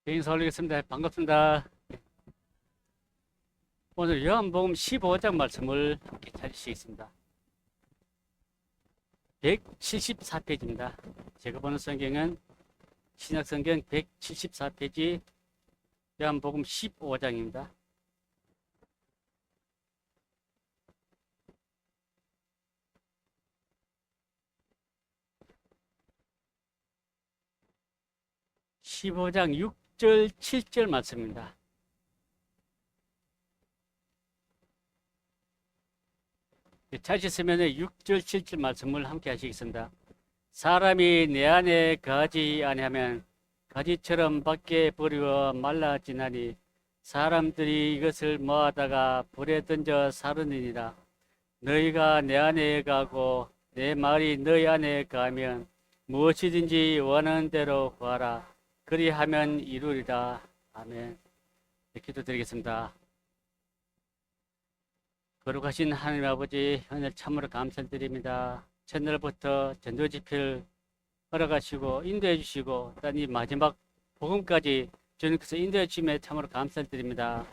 인사 올리겠습니다. 반갑습니다. 오늘 요한복음 15장 말씀을 함께 찾으시겠습니다. 174페이지입니다. 제가 보는 성경은 신약성경 174페이지 요한복음 15장입니다. (15장) 6절 7절 말씀입니다. 찾으시면 6절 7절 말씀을 함께 하시겠습니다. 사람이 내 안에 거하지 아니하면 가지처럼 밖에 버리고 말라지나니 사람들이 이것을 모아다가 불에 던져 사르느니라. 너희가 내 안에 가고 내 말이 너희 안에 가면 무엇이든지 원하는 대로 구하라. 그리하면 이루리라. 아멘. 네, 기도드리겠습니다. 거룩하신 하나님 아버지, 오늘 참으로 감사드립니다. 첫날부터 전도 집회를 허락하시고 인도해 주시고 또 이 마지막 복음까지 주님께서 인도해 주심에 참으로 감사드립니다.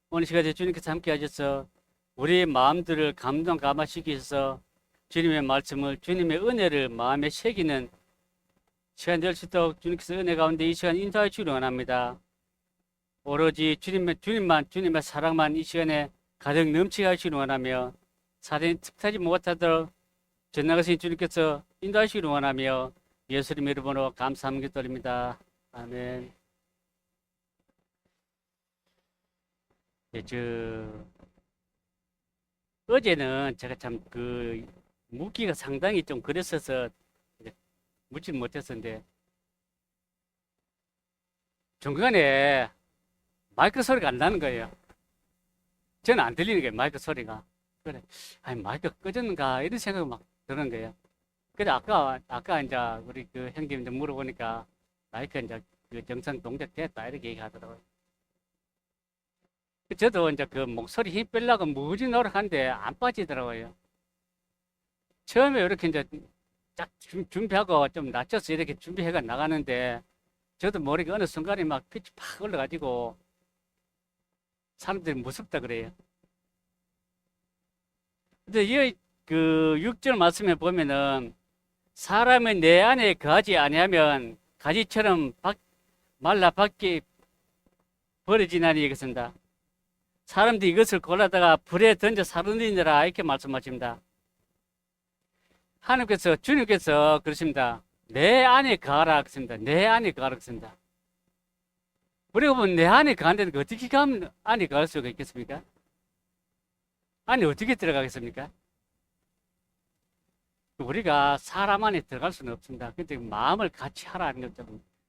오늘 시간에 주님께서 함께 하셔서 우리의 마음들을 감동감화시키기 위해서 주님의 말씀을, 주님의 은혜를 마음에 새기는 시간 될 수 있도록 주님께서 은혜 가운데 이 시간 인도해 주기를 원합니다. 오로지 주님의 사랑만 이 시간에 가득 넘치게 하시기를 원하며 사단이 틈타지 못하도록 전나가신 주님께서 인도하시기를 원하며 예수님의 이름으로 감사함 기도드립니다. 아멘. 어제는 제가 참 묻기가 상당히 좀 그랬어서 묻지 못했었는데 중간에 마이크 소리가 안 나는 거예요. 저는 안 들리는 거예요, 마이크 소리가. 그래, 아니, 마이크 꺼졌는가, 이런 생각이 막 드는 거예요. 그래, 아까 이제 우리 그 형님한테 물어보니까 마이크 이제 그 정상 동작됐다, 이렇게 얘기하더라고요. 저도 이제 그 목소리 힘 빼려고 무지 노력하는데 안 빠지더라고요. 처음에 이렇게 이제 딱 준비하고 좀 낮춰서 이렇게 준비해가 나가는데 저도 모르게 어느 순간에 막 pit이 팍 올라가지고 사람들이 무섭다 그래요. 근데 이 6절 말씀에 보면은 사람은 내 안에 거하지 아니하면 가지처럼 말라 밖에 버려지나니 이것입니다. 사람들이 이것을 골라다가 불에 던져 사르느니라 이렇게 말씀하십니다. 주님께서 그러십니다. 내 안에 거하라 그랬습니다. 내 안에 거하라 그랬습니다. 우리가 보면 내 안에 가는데 어떻게 가면 안에 갈 수가 있겠습니까? 안에 어떻게 들어가겠습니까? 우리가 사람 안에 들어갈 수는 없습니다. 근데 마음을 같이 하라는 거죠.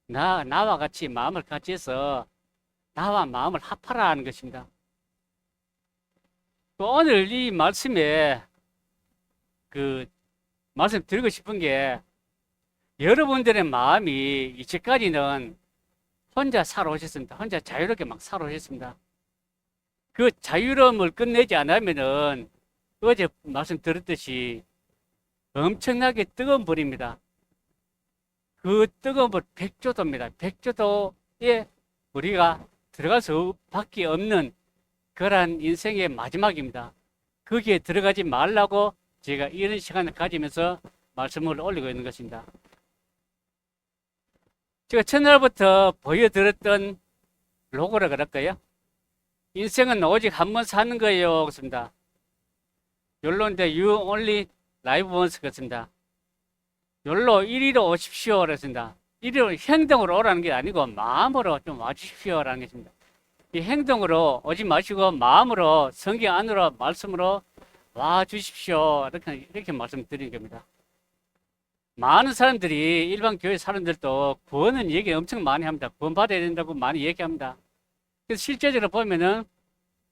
나와 같이 마음을 같이 해서 나와 마음을 합하라는 것입니다. 또 오늘 이 말씀에 말씀 드리고 싶은 게 여러분들의 마음이 이제까지는 혼자 살아오셨습니다. 혼자 자유롭게 막 살아오셨습니다. 그 자유로움을 끝내지 않으면은 어제 말씀 들었듯이 엄청나게 뜨거운 불입니다. 그 뜨거운 불 백조도입니다. 백조도에 우리가 들어갈 수밖에 없는 그러한 인생의 마지막입니다. 거기에 들어가지 말라고 제가 이런 시간을 가지면서 말씀을 올리고 있는 것입니다. 제가 첫날부터 보여드렸던 로고라 그럴까요? 인생은 오직 한 번 사는 거예요. 그렇습니다. 욜로인데 You only live once 그렇습니다. 욜로 이리로 오십시오. 그렇습니다. 이리로 행동으로 오라는 게 아니고 마음으로 좀 와주십시오라는 것입니다. 이 행동으로 오지 마시고 마음으로 성경 안으로 말씀으로 와주십시오. 이렇게 말씀드리는 겁니다. 많은 사람들이 일반 교회 사람들도 구원은 얘기 엄청 많이 합니다. 구원 받아야 된다고 많이 얘기합니다. 그래서 실제적으로 보면은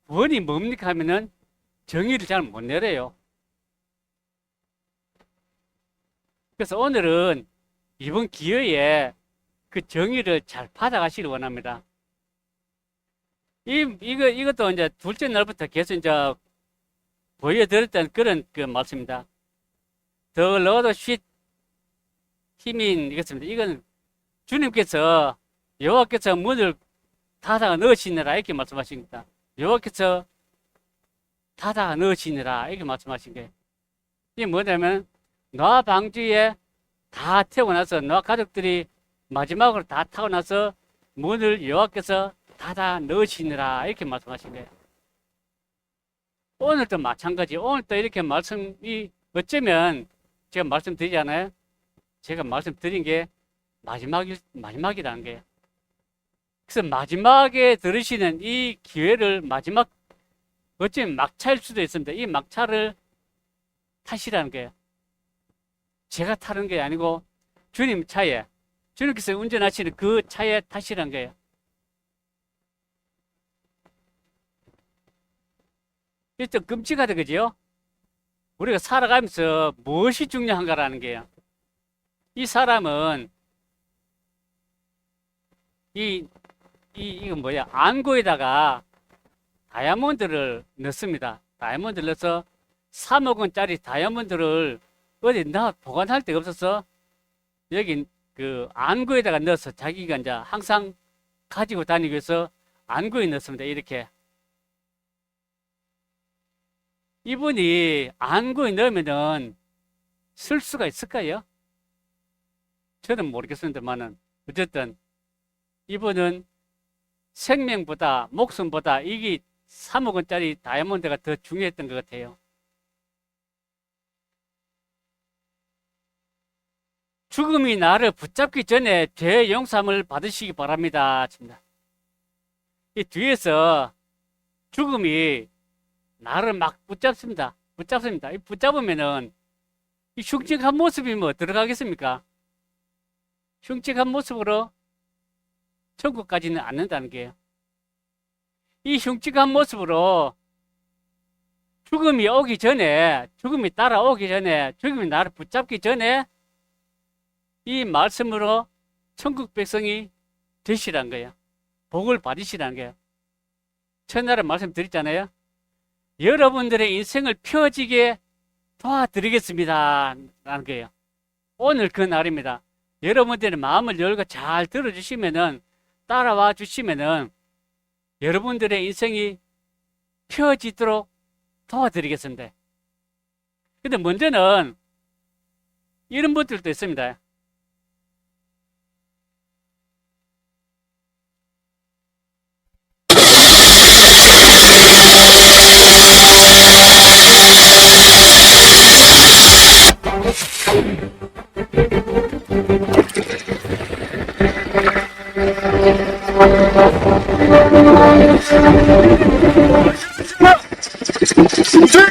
구원이 뭡니까 하면은 정의를 잘 못 내려요. 그래서 오늘은 이번 기회에 그 정의를 잘 받아가시길 원합니다. 이것도 이제 둘째 날부터 계속 이제 보여드렸던 그런 말씀입니다. The Lord shit 힘인 이것입니다. 이건 주님께서 여호와께서 문을 닫아 넣으시느라 이렇게 말씀하십니다. 여호와께서 닫아 넣으시느라 이렇게 말씀하신 거예요. 이게 뭐냐면 노아 방주에 다 태우고 나서 노아 가족들이 마지막으로 다 타고 나서 문을 여호와께서 닫아 넣으시느라 이렇게 말씀하신 거예요. 오늘도 마찬가지. 오늘도 이렇게 말씀이 어쩌면 제가 말씀드리잖아요. 제가 말씀드린 게 마지막이라는 거예요. 그래서 마지막에 들으시는 이 기회를 마지막 어쩌면 막차일 수도 있습니다. 이 막차를 타시라는 거예요. 제가 타는 게 아니고 주님 차에, 주님께서 운전하시는 그 차에 타시라는 거예요. 이게 좀 끔찍하다, 그죠? 우리가 살아가면서 무엇이 중요한가라는 게요. 이 사람은 이건 뭐야? 안구에다가 다이아몬드를 넣습니다. 다이아몬드를 넣어서 3억 원짜리 다이아몬드를 어디 보관할 데가 없어서 여기 그 안구에다가 넣어서 자기가 이제 항상 가지고 다니기 위해서 안구에 넣습니다. 이렇게. 이분이 안구에 넣으면은 쓸 수가 있을까요? 저는 모르겠습니다만은 어쨌든 이분은 생명보다 목숨보다 이게 3억 원짜리 다이아몬드가 더 중요했던 것 같아요. 죽음이 나를 붙잡기 전에 죄 용서함을 받으시기 바랍니다. 이 뒤에서 죽음이 나를 막 붙잡습니다. 이 붙잡으면은 이 흉측한 모습이 뭐 들어가겠습니까? 흉측한 모습으로 천국까지는 않는다는 게요. 이 흉측한 모습으로 죽음이 따라오기 전에, 죽음이 나를 붙잡기 전에 이 말씀으로 천국 백성이 되시라는 거예요. 복을 받으시라는 거예요. 첫날에 말씀드렸잖아요. 여러분들의 인생을 펴지게 도와드리겠습니다. 라는 거예요. 오늘 그 날입니다. 여러분들의 마음을 열고 잘 들어주시면은, 따라와 주시면은, 여러분들의 인생이 펴지도록 도와드리겠습니다. 근데 먼저는 이런 분들도 있습니다.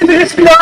되겠습니다.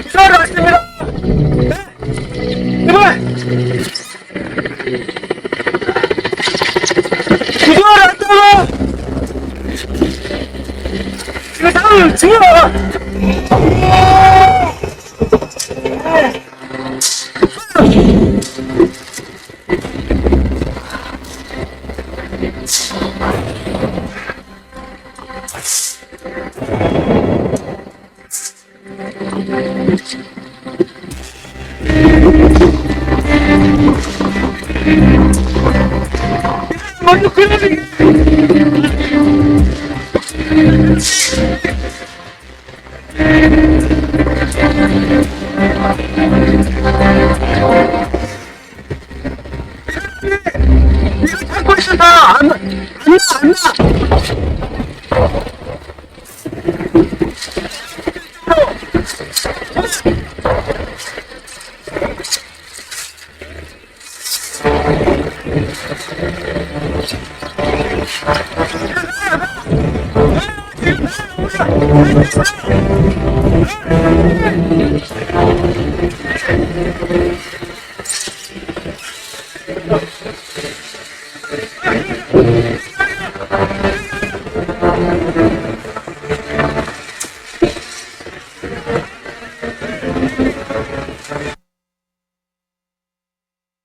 이사를 왔습니다. 제발 구조하러 왔다고. 이거 나를 죽여. 먼저 그러지. 이거 잡고 있어 다안 나.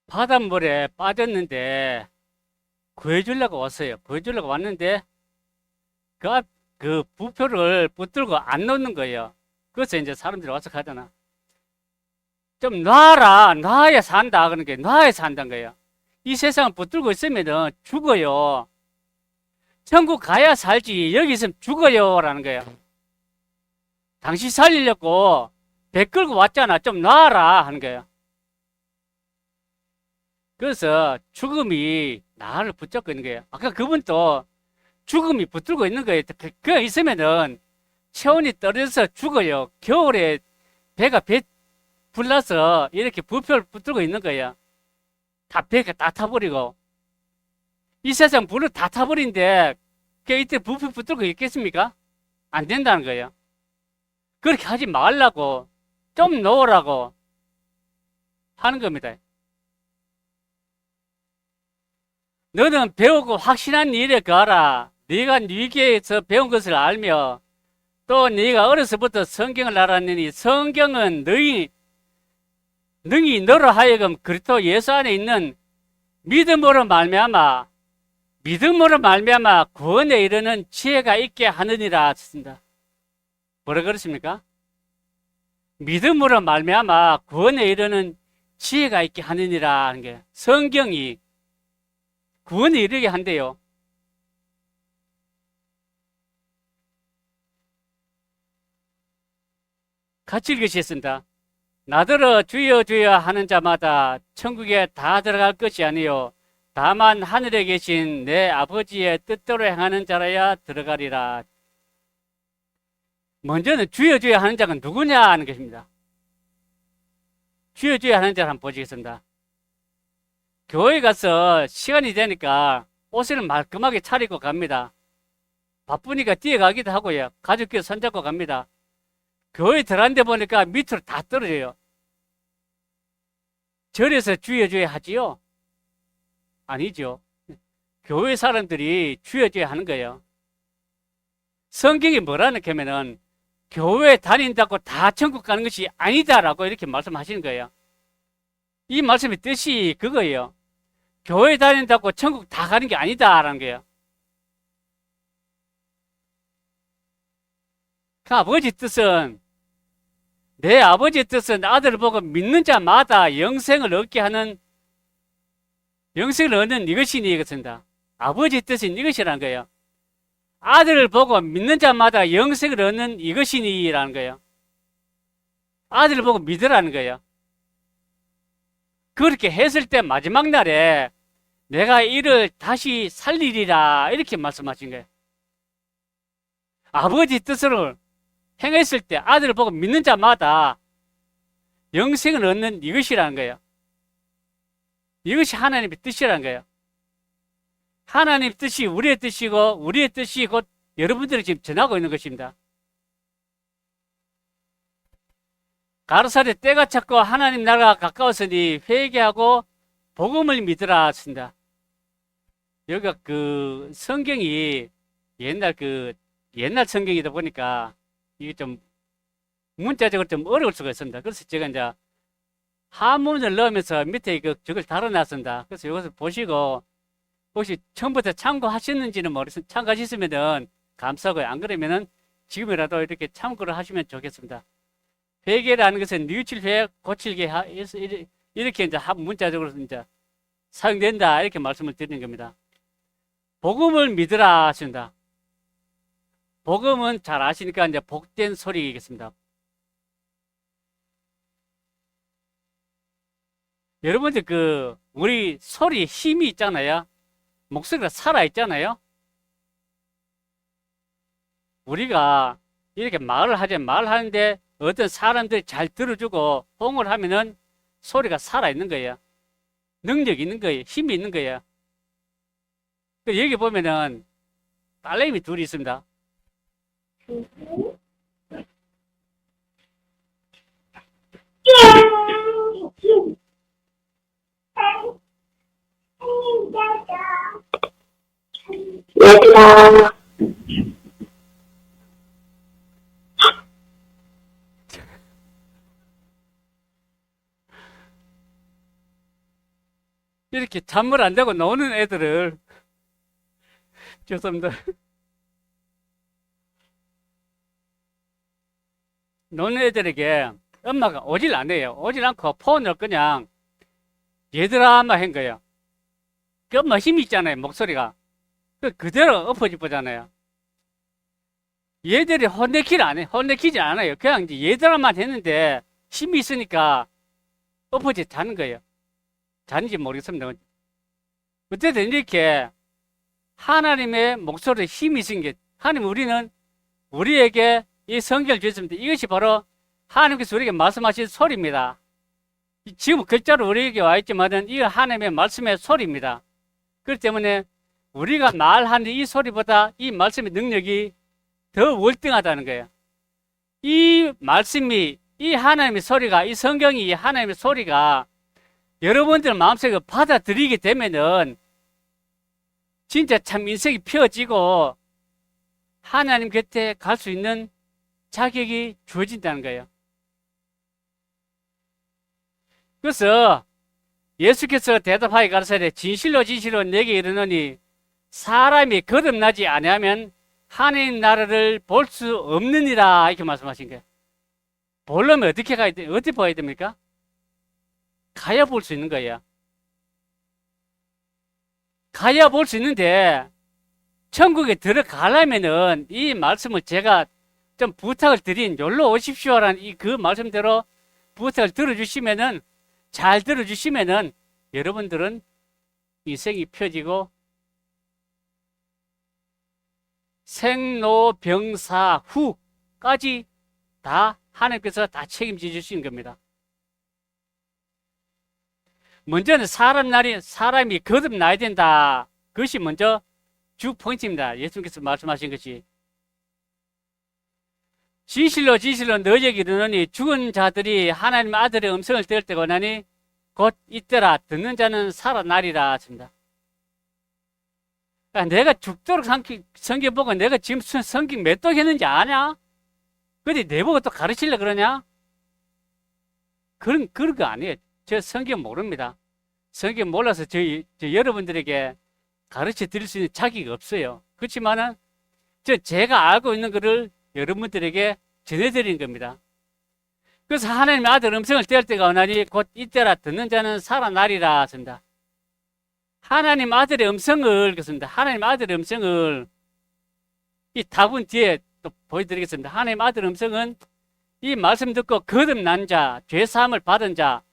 바닷물에 빠졌는데 구해주려고 왔어요. 구해주려고 왔는데 그 부표를 붙들고 안 놓는 거예요. 그래서 이제 사람들이 와서 가잖아. 좀 놔라, 놔야 산다. 그런 게 놔야 산다는 거예요. 이 세상을 붙들고 있으면 죽어요. 천국 가야 살지, 여기 있으면 죽어요. 라는 거예요. 당신 살리려고 배 끌고 왔잖아. 좀 놔라. 하는 거예요. 그래서 죽음이 나를 붙잡고 있는 거예요. 아까 그분도 죽음이 붙들고 있는 거예요. 그거 있으면은 체온이 떨어져서 죽어요. 겨울에 배가 불나서 이렇게 부표를 붙들고 있는 거예요. 다 배가 다 타버리고. 이 세상 불을 다 타버린데 이때 부표 붙들고 있겠습니까? 안 된다는 거예요. 그렇게 하지 말라고, 좀 놓으라고 하는 겁니다. 너는 배우고 확신한 일에 가라. 네가 위기에서 배운 것을 알며 또 네가 어려서부터 성경을 알았느니 성경은 능히 너로 하여금 그리스도 예수 안에 있는 믿음으로 말미암아 구원에 이르는 지혜가 있게 하느니라 했습니다. 뭐라 그랬습니까? 믿음으로 말미암아 구원에 이르는 지혜가 있게 하느니라 하는 게 성경이 구원에 이르게 한대요. 같이 읽으시겠습니다. 나더러 주여 주여 하는 자마다 천국에 다 들어갈 것이 아니요 다만 하늘에 계신 내 아버지의 뜻대로 행하는 자라야 들어가리라. 먼저는 주여 주여 하는 자가 누구냐 하는 것입니다. 주여 주여 하는 자를 한번 보시겠습니다. 교회 가서 시간이 되니까 옷을 말끔하게 차리고 갑니다. 바쁘니까 뛰어가기도 하고요. 가족끼리 손잡고 갑니다. 교회 들어갔는데 보니까 밑으로 다 떨어져요. 절에서 주여 주여 하지요? 아니죠. 교회 사람들이 주여 주여 하는 거예요. 성경이 뭐라는 게면은 교회 다닌다고 다 천국 가는 것이 아니다라고 이렇게 말씀하시는 거예요. 이 말씀의 뜻이 그거예요. 교회 다닌다고 천국 다 가는 게 아니다라는 거예요. 그 아버지 뜻은 내 아버지의 뜻은 아들을 보고 믿는 자마다 영생을 얻는 이것이니 이것입니다. 아버지의 뜻은 이것이라는 거예요. 아들을 보고 믿는 자마다 영생을 얻는 이것이니라는 거예요. 아들을 보고 믿으라는 거예요. 그렇게 했을 때 마지막 날에 내가 이를 다시 살리리라 이렇게 말씀하신 거예요. 아버지 뜻을 행했을 때 아들을 보고 믿는 자마다 영생을 얻는 이것이라는 거예요. 이것이 하나님의 뜻이라는 거예요. 하나님의 뜻이 우리의 뜻이고 우리의 뜻이 곧 여러분들이 지금 전하고 있는 것입니다. 가로살에 때가 찼고 하나님 나라가 가까웠으니 회개하고 복음을 믿으라 했습니다. 여기가 그 성경이 옛날 성경이다 보니까 이게 좀 문자적으로 좀 어려울 수가 있습니다. 그래서 제가 이제 한문을 넣으면서 밑에 저걸 달아놨습니다. 그래서 이것을 보시고 혹시 처음부터 참고하셨는지는 모르겠습니다. 참고하셨으면은 감사하고요. 안 그러면은 지금이라도 이렇게 참고를 하시면 좋겠습니다. 회개라는 것은 뉘우칠 회, 고칠게 이렇게 이제 문자적으로 이제 사용된다 이렇게 말씀을 드리는 겁니다. 복음을 믿으라 하신다. 복음은 잘 아시니까 이제 복된 소리겠습니다. 여러분들 우리 소리 힘이 있잖아요. 목소리가 살아있잖아요. 우리가 이렇게 말하는데 어떤 사람들이 잘 들어주고 호응을 하면은 소리가 살아있는 거예요. 능력이 있는 거예요. 힘이 있는 거예요. 여기 보면은 딸내미 둘이 있습니다. 얘들아, 이렇게 잠을 안 자고 노는 애들을 죄송합니다. 노는 애들에게 엄마가 오질 않아요. 오질 않고 폰을 그냥 얘들아만 한 거예요. 그 엄마 힘이 있잖아요. 목소리가. 그대로 엎어지잖아요. 얘들이 혼내키지 않아요. 그냥 이제 얘들아만 했는데 힘이 있으니까 엎어지 자는 거예요. 자는지 모르겠습니다. 어쨌든 이렇게 하나님의 목소리에 힘이 있은 게 하나님 우리는 우리에게 이 성경을 주셨습니다. 이것이 바로 하나님께서 우리에게 말씀하신 소리입니다. 지금 글자로 우리에게 와 있지만은 이 하나님의 말씀의 소리입니다. 그렇기 때문에 우리가 말하는 이 소리보다 이 말씀의 능력이 더 월등하다는 거예요. 이 말씀이 이 하나님의 소리가 이 성경이 이 하나님의 소리가 여러분들 마음속에 받아들이게 되면은 진짜 참 인생이 펴지고 하나님 곁에 갈 수 있는 자격이 주어진다는 거예요. 그래서 예수께서 대답하여 가라사대 진실로 진실로 내게 이르노니 사람이 거듭나지 아니하면 하나님 나라를 볼 수 없느니라 이렇게 말씀하신 거예요. 보려면 어떻게 봐야 됩니까? 가야 볼 수 있는 거예요. 가야 볼 수 있는데 천국에 들어가려면은 이 말씀을 제가 좀 부탁을 드린 여기로 오십시오라는 그 말씀대로 부탁을 들어주시면은 잘 들어주시면은 여러분들은 인생이 펴지고 생로병사 후까지 다 하나님께서 다 책임져 주시는 겁니다. 먼저는 사람이 거듭나야 된다. 그것이 먼저 주 포인트입니다. 예수님께서 말씀하신 것이. 진실로 진실로 너희에게 이르노니 죽은 자들이 하나님 아들의 음성을 들을 때가 오나니 곧 이때라 듣는 자는 살아나리라 하십니다. 그러니까 내가 죽도록 성경 보고 내가 지금 성경 몇 독 했는지 아냐? 근데 내보고 또 가르치려고 그러냐? 그런 거 아니에요. 저 성경 모릅니다. 성경 몰라서 저 여러분들에게 가르쳐 드릴 수 있는 자격이 없어요. 그렇지만은 제가 알고 있는 것을 여러분들에게 전해드리는 겁니다. 그래서 하나님의 아들 음성을 들을 때가 오나니 곧 이때라 듣는 자는 살아나리라 하십니다. 하나님 아들의 음성을 그렇습니다. 하나님 아들의 음성을 이 답은 뒤에 또 보여드리겠습니다. 하나님 아들의 음성은 이 말씀 듣고 거듭난 자, 죄사함을 받은 자,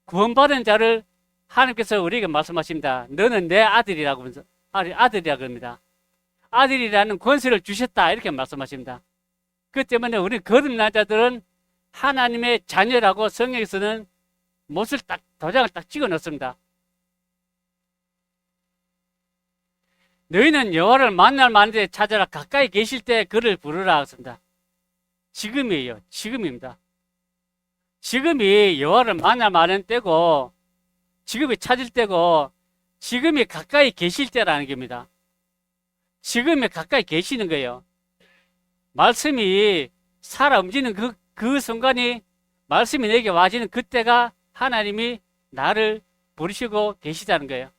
구원받은 자를 하나님께서 우리에게 말씀하십니다. 너는 내 아들이라고 합니다. 아들이라는 권세를 주셨다 이렇게 말씀하십니다. 그 때문에 우리 거듭난 자들은 하나님의 자녀라고 성경에서는 도장을 딱 찍어 넣습니다. 너희는 여호와를 만날 만한데 찾아라 가까이 계실 때 그를 부르라 했습니다. 지금이에요. 지금입니다. 지금이 여호와를 만나는 때고, 지금이 찾을 때고, 지금이 가까이 계실 때라는 겁니다. 지금이 가까이 계시는 거예요. 말씀이 살아 움직이는 그 순간이, 말씀이 내게 와지는 그때가 하나님이 나를 부르시고 계시다는 거예요.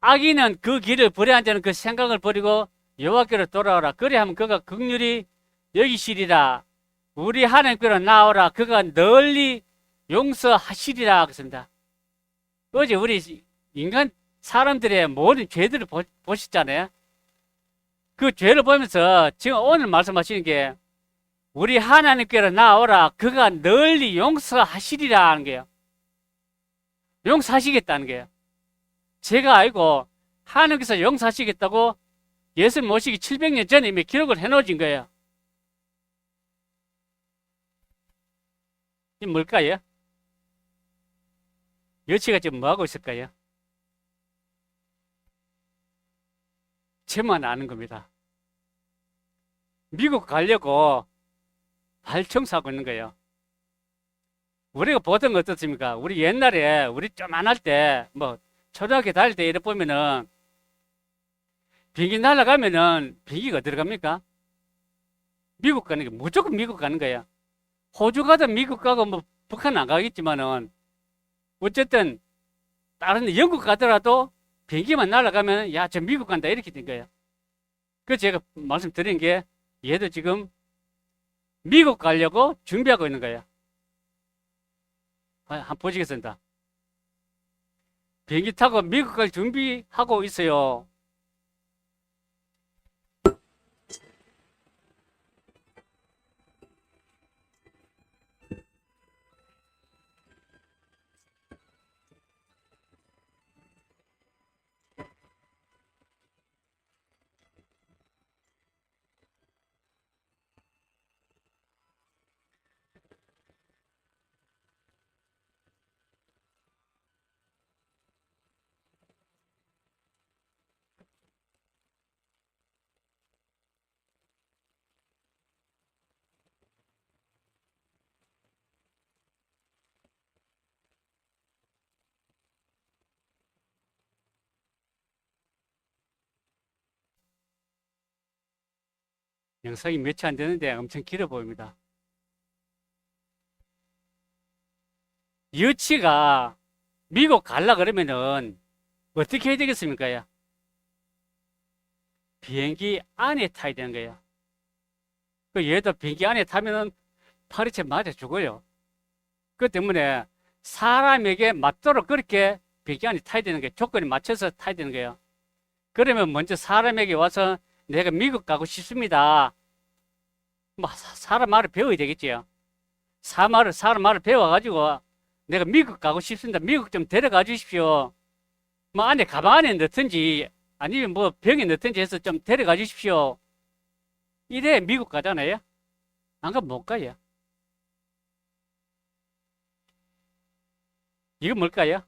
악인은 그 길을 버려야 한다는 그 생각을 버리고 여호와께로 돌아오라. 그래야하면 그가 긍휼히 여기시리라. 우리 하나님께로 나오라. 그가 널리 용서하시리라. 그랬습니다. 어제 우리 인간 사람들의 모든 죄들을 보셨잖아요. 그 죄를 보면서 지금 오늘 말씀하시는 게 우리 하나님께로 나오라. 그가 널리 용서하시리라 하는 거예요. 용서하시겠다는 거예요. 제가 알고 하나님께서 용서하시겠다고 예수님 모시기 700년 전에 이미 기록을 해놓으신 거예요. 이 뭘까요? 여치가 지금 뭐하고 있을까요? 저만 아는 겁니다. 미국 가려고 발청소하고 있는 거예요. 우리가 보통 어떻습니까? 우리 옛날에 우리 좀 안 할 때 뭐 초등학교 다닐 때 이래 보면은 비행기 날아가면은 비행기가 어디로 갑니까? 미국 가는 게 무조건 미국 가는 거야. 호주 가든 미국 가고 뭐 북한 안 가겠지만은 어쨌든 다른 데 영국 가더라도 비행기만 날아가면 야, 저 미국 간다 이렇게 된 거예요. 그래서 제가 말씀드린 게 얘도 지금 미국 가려고 준비하고 있는 거예요. 한번 보시겠습니다. 비행기 타고 미국 갈 준비하고 있어요. 영상이 몇 초 안 되는데 엄청 길어 보입니다. 여치가 미국 갈라 그러면은 어떻게 해야 되겠습니까? 야? 비행기 안에 타야 되는 거예요. 그 얘도 비행기 안에 타면은 파리채 맞아 죽어요. 그 때문에 사람에게 맞도록 그렇게 비행기 안에 타야 되는 거예요. 조건에 맞춰서 타야 되는 거예요. 그러면 먼저 사람에게 와서 내가 미국 가고 싶습니다. 뭐 사람 말을 배워야 되겠지요. 사람 말을 배워가지고 내가 미국 가고 싶습니다. 미국 좀 데려가 주십시오. 뭐 안에 가방 안에 넣든지 아니면 뭐 병에 넣든지 해서 좀 데려가 주십시오. 이래 미국 가잖아요. 안 가면 못 가요. 이거 뭘까요?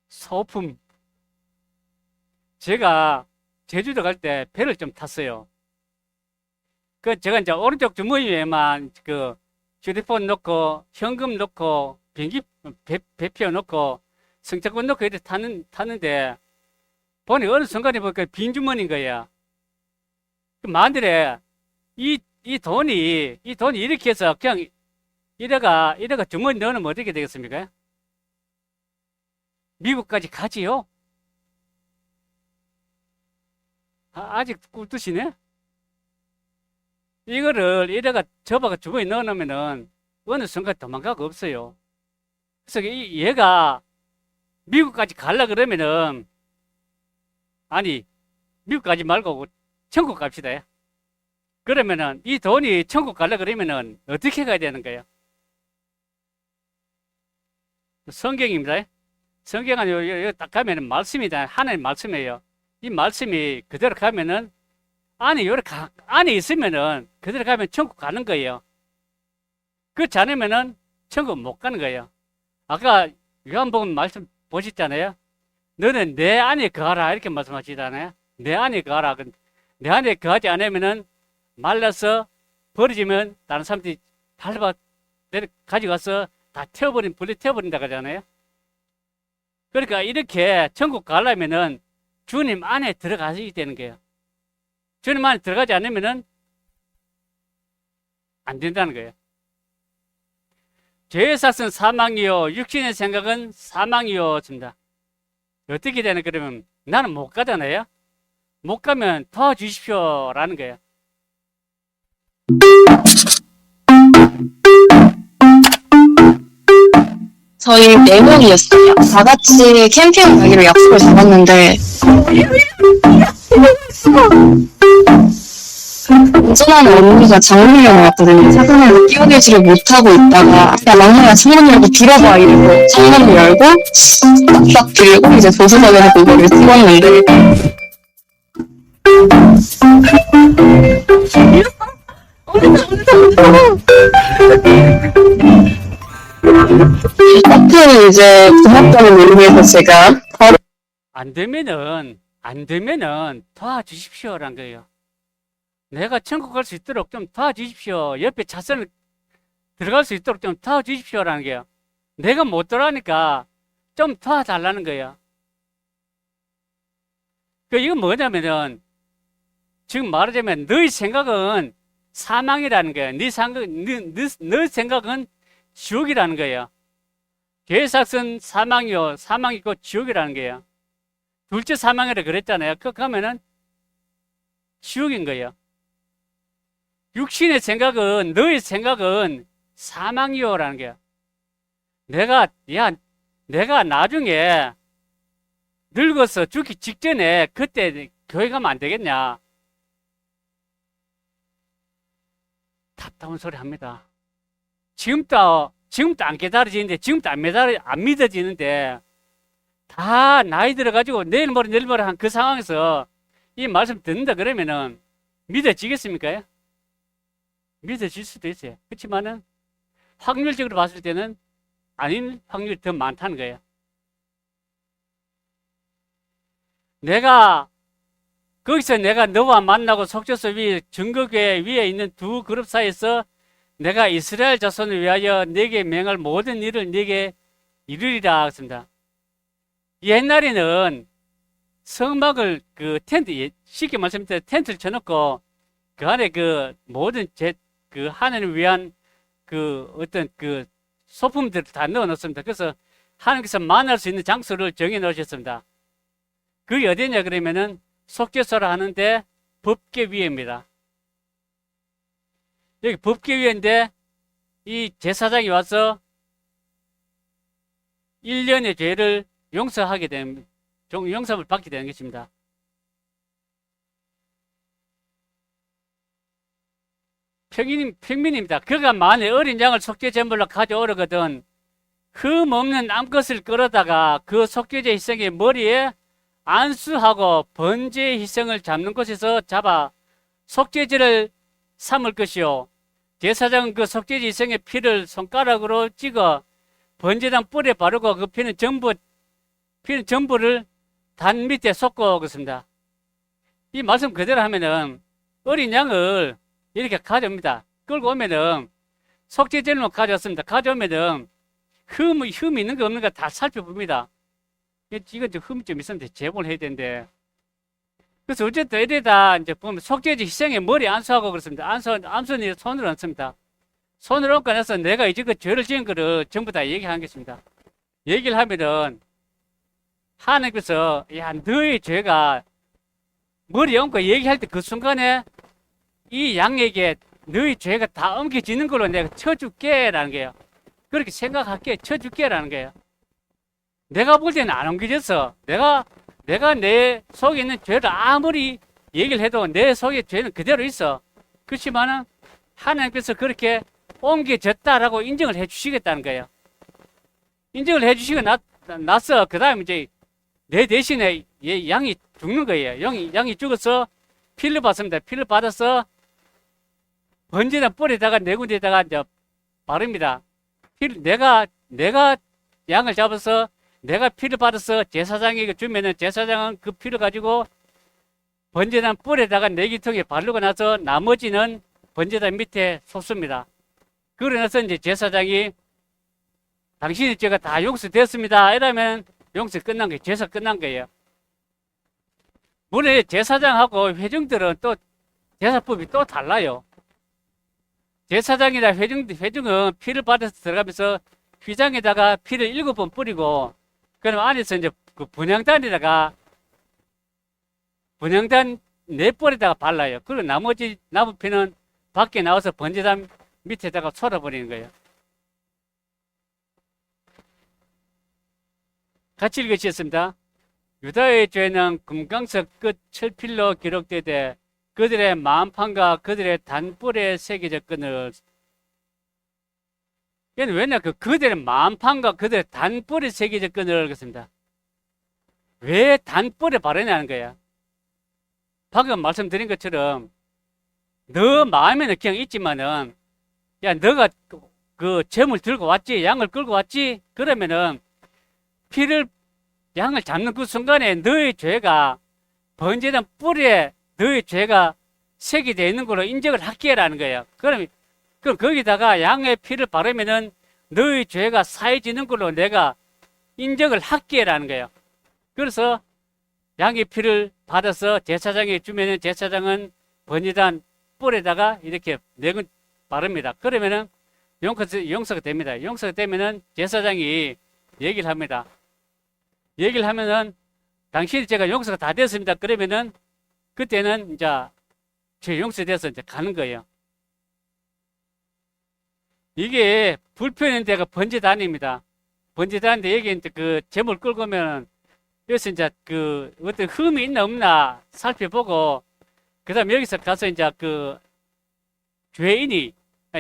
소품. 제가 제주도 갈 때 배를 좀 탔어요. 제가 이제 오른쪽 주머니에만 휴대폰 넣고 현금 넣고 비행기 배표 넣고 승차권 넣고 이렇게 탔는데 보니 어느 순간에 보니까 빈 주머니인 거야. 만일에 이 돈이 이렇게 해서 그냥 이래가 주머니 넣으면 어떻게 되겠습니까? 미국까지 가지요? 아직 꿀뜻이네? 이거를 이래가 접어가 주머니 넣어놓으면은 어느 순간 도망가고 없어요. 그래서 얘가 미국까지 가려 그러면은 아니 미국 가지 말고 천국 갑시다. 그러면은 이 돈이 천국 가려 그러면은 어떻게 가야 되는 거예요? 성경입니다. 성경은 여기 딱 가면은 말씀이다. 하나님 말씀이에요. 이 말씀이 그대로 가면은 안에 있으면은 그대로 가면 천국 가는 거예요. 그렇지 않으면은 천국 못 가는 거예요. 아까 요한복음 말씀 보셨잖아요. 너는 내 안에 거하라 이렇게 말씀하시잖아요. 내 안에 거하라. 내 안에 거하지 않으면은 말라서 버려지면 다른 사람들이 밟아 내려 가져가서 다 불에 태워버린다 그러잖아요. 그러니까 이렇게 천국 가려면은 주님 안에 들어가셔야 되는 거예요. 주님 안에 들어가지 않으면은 안 된다는 거예요. 죄의 삭은 사망이요 육신의 생각은 사망이요입니다. 어떻게 되나 그러면 나는 못 가잖아요. 못 가면 도와주십시오라는 거예요. 저희 4명이었어요. 다 같이 캠핑 가기로 약속을 잡았는데 운전하는 언니가 장롱이었거든요. 차선에서 끼워 계시를 못하고 있다가 야 막내야 창문 열고 빌어봐 이러고 창문을 열고 딱 빌고 이제 조수석에서 그거를 찍었는데 하필 이제 고맙다는 의미에서 제가 바로 안 되면은 도와주십시오라는 거예요. 내가 천국 갈 수 있도록 좀 도와주십시오. 옆에 차선을 들어갈 수 있도록 좀 도와주십시오라는 거예요. 내가 못 들어가니까 좀 도와달라는 거예요. 이건 뭐냐면은 지금 말하자면 너의 생각은 사망이라는 거예요. 너 생각은 지옥이라는 거예요. 죄의 삭은 사망이요 사망이고 지옥이라는 거예요. 둘째 사망이라 그랬잖아요. 가면은 지옥인 거예요. 육신의 생각은 너의 생각은 사망이요라는 거예요. 내가 나중에 늙어서 죽기 직전에 그때 교회 가면 안 되겠냐? 답답한 소리 합니다. 지금도 안 깨달아지는데, 지금도 안 믿어지는데, 다 나이 들어가지고 내일 모레 한 그 상황에서 이 말씀 듣는다 그러면은 믿어지겠습니까? 믿어질 수도 있어요. 그렇지만은 확률적으로 봤을 때는 아닌 확률이 더 많다는 거예요. 거기서 내가 너와 만나고 속죄소 위에 증거교회 위에 있는 두 그룹 사이에서 내가 이스라엘 자손을 위하여 네게 명할 모든 일을 네게 이루리라 했습니다. 옛날에는 성막을 쉽게 말씀드리면 텐트를 쳐놓고 그 안에 모든 하나님을 위한 어떤 소품들을 다 넣어 놓습니다. 그래서 하나님께서 만날 수 있는 장소를 정해 놓으셨습니다. 그게 어디냐 그러면은 속죄소라 하는데 법궤위에입니다. 여기 법궤위인데 이 제사장이 와서 1년의 죄를 용서하게 되는, 용서를 받게 되는 것입니다. 평민입니다. 그가 만에 어린 양을 속죄 제물로 가져오려거든 흠 없는 암컷을 끌어다가 그 속죄제 희생의 머리에 안수하고 번제 희생을 잡는 곳에서 잡아 속죄제를 삼을 것이요 제사장은 그 속죄제 희생의 피를 손가락으로 찍어 번제단 뿔에 바르고 그 피는 전부를 단 밑에 쏟고 그렇습니다. 이 말씀 그대로 하면은 어린 양을 이렇게 가져옵니다. 끌고 오면은 속죄제를 가져왔습니다. 가져오면은 흠이 있는 거 없는 거 다 살펴봅니다. 이건 좀 흠이 좀 있으면 제보를 해야 되는데. 그래서 어쨌든 이래다 이제 보면 속죄제 희생에 머리 안수하고 그렇습니다. 안수는 손을 얹습니다. 손을 얹고 나서 내가 이제 그 죄를 지은 거를 전부 다 얘기하겠습니다. 얘기를 하면은 하나님께서 야 너의 죄가 머리 얹고 얘기할 때 그 순간에 이 양에게 너의 죄가 다 옮겨지는 걸로 내가 쳐줄게라는 거예요. 그렇게 생각할게 쳐줄게라는 거예요. 내가 볼 때는 안 옮겨졌어. 내가 내 속에 있는 죄를 아무리 얘기를 해도 내 속에 죄는 그대로 있어. 그렇지만은 하나님께서 그렇게 옮겨졌다라고 인정을 해 주시겠다는 거예요. 인정을 해 주시고 나서 그 다음에 이제 내 대신에 양이 죽는 거예요. 양이 죽어서 피를 받습니다. 피를 받아서 번제단 뿔에다가 네 군데에다가 이제 바릅니다. 내가 양을 잡아서 내가 피를 받아서 제사장에게 주면은 제사장은 그 피를 가지고 번제단 뿔에다가 내기통에 바르고 나서 나머지는 번제단 밑에 쏟습니다. 그러고 나서 이제 제사장이 당신의 죄가 다 용서되었습니다. 이러면 용서 끝난 거예요. 제사 끝난 거예요. 물론 제사장하고 회중들은 또 제사법이 또 달라요. 제사장이나 회중은 피를 받아서 들어가면서 휘장에다가 피를 7번 뿌리고, 그럼 안에서 이제 그 분향단에다가 분향단 4번에다가 발라요. 그리고 나머지 남은 피는 밖에 나와서 번제단 밑에다가 쏟아버리는 거예요. 같이 읽으시겠습니다. 유다의 죄는 금강석 끝 철필로 기록되되 그들의 마음판과 그들의 단뿔에 새겨졌거늘. 얘는 왜냐, 그들의 마음판과 그들의 단뿔에 새겨졌거늘 그랬습니다. 왜 단뿔에 바르냐는 거야. 방금 말씀드린 것처럼 너 마음에는 그냥 있지만은, 야, 너가 그 점을 들고 왔지, 양을 끌고 왔지, 그러면은 양을 잡는 그 순간에 너의 죄가 번제단 뿔에 너의 죄가 새겨져 있는 걸로 인정을 할게라는 거예요. 그럼 거기다가 양의 피를 바르면은 너의 죄가 사해지는 걸로 내가 인정을 할게라는 거예요. 그래서 양의 피를 받아서 제사장에 주면은 제사장은 번제단 뿔에다가 이렇게 4군 바릅니다. 그러면은 용서가 됩니다. 용서가 되면은 제사장이 얘기를 합니다. 얘기를 하면은 당신이 제가 용서가 다 됐습니다. 그러면은 그때는 이제 죄 용서돼서 이제 가는 거예요. 이게 불편한 데가 번제단입니다. 번제단인데 여기 이제 그 제물 끌고 오면 여기서 이제 그 어떤 흠이 있나 없나 살펴보고, 그 다음에 여기서 가서 이제 그 죄인이,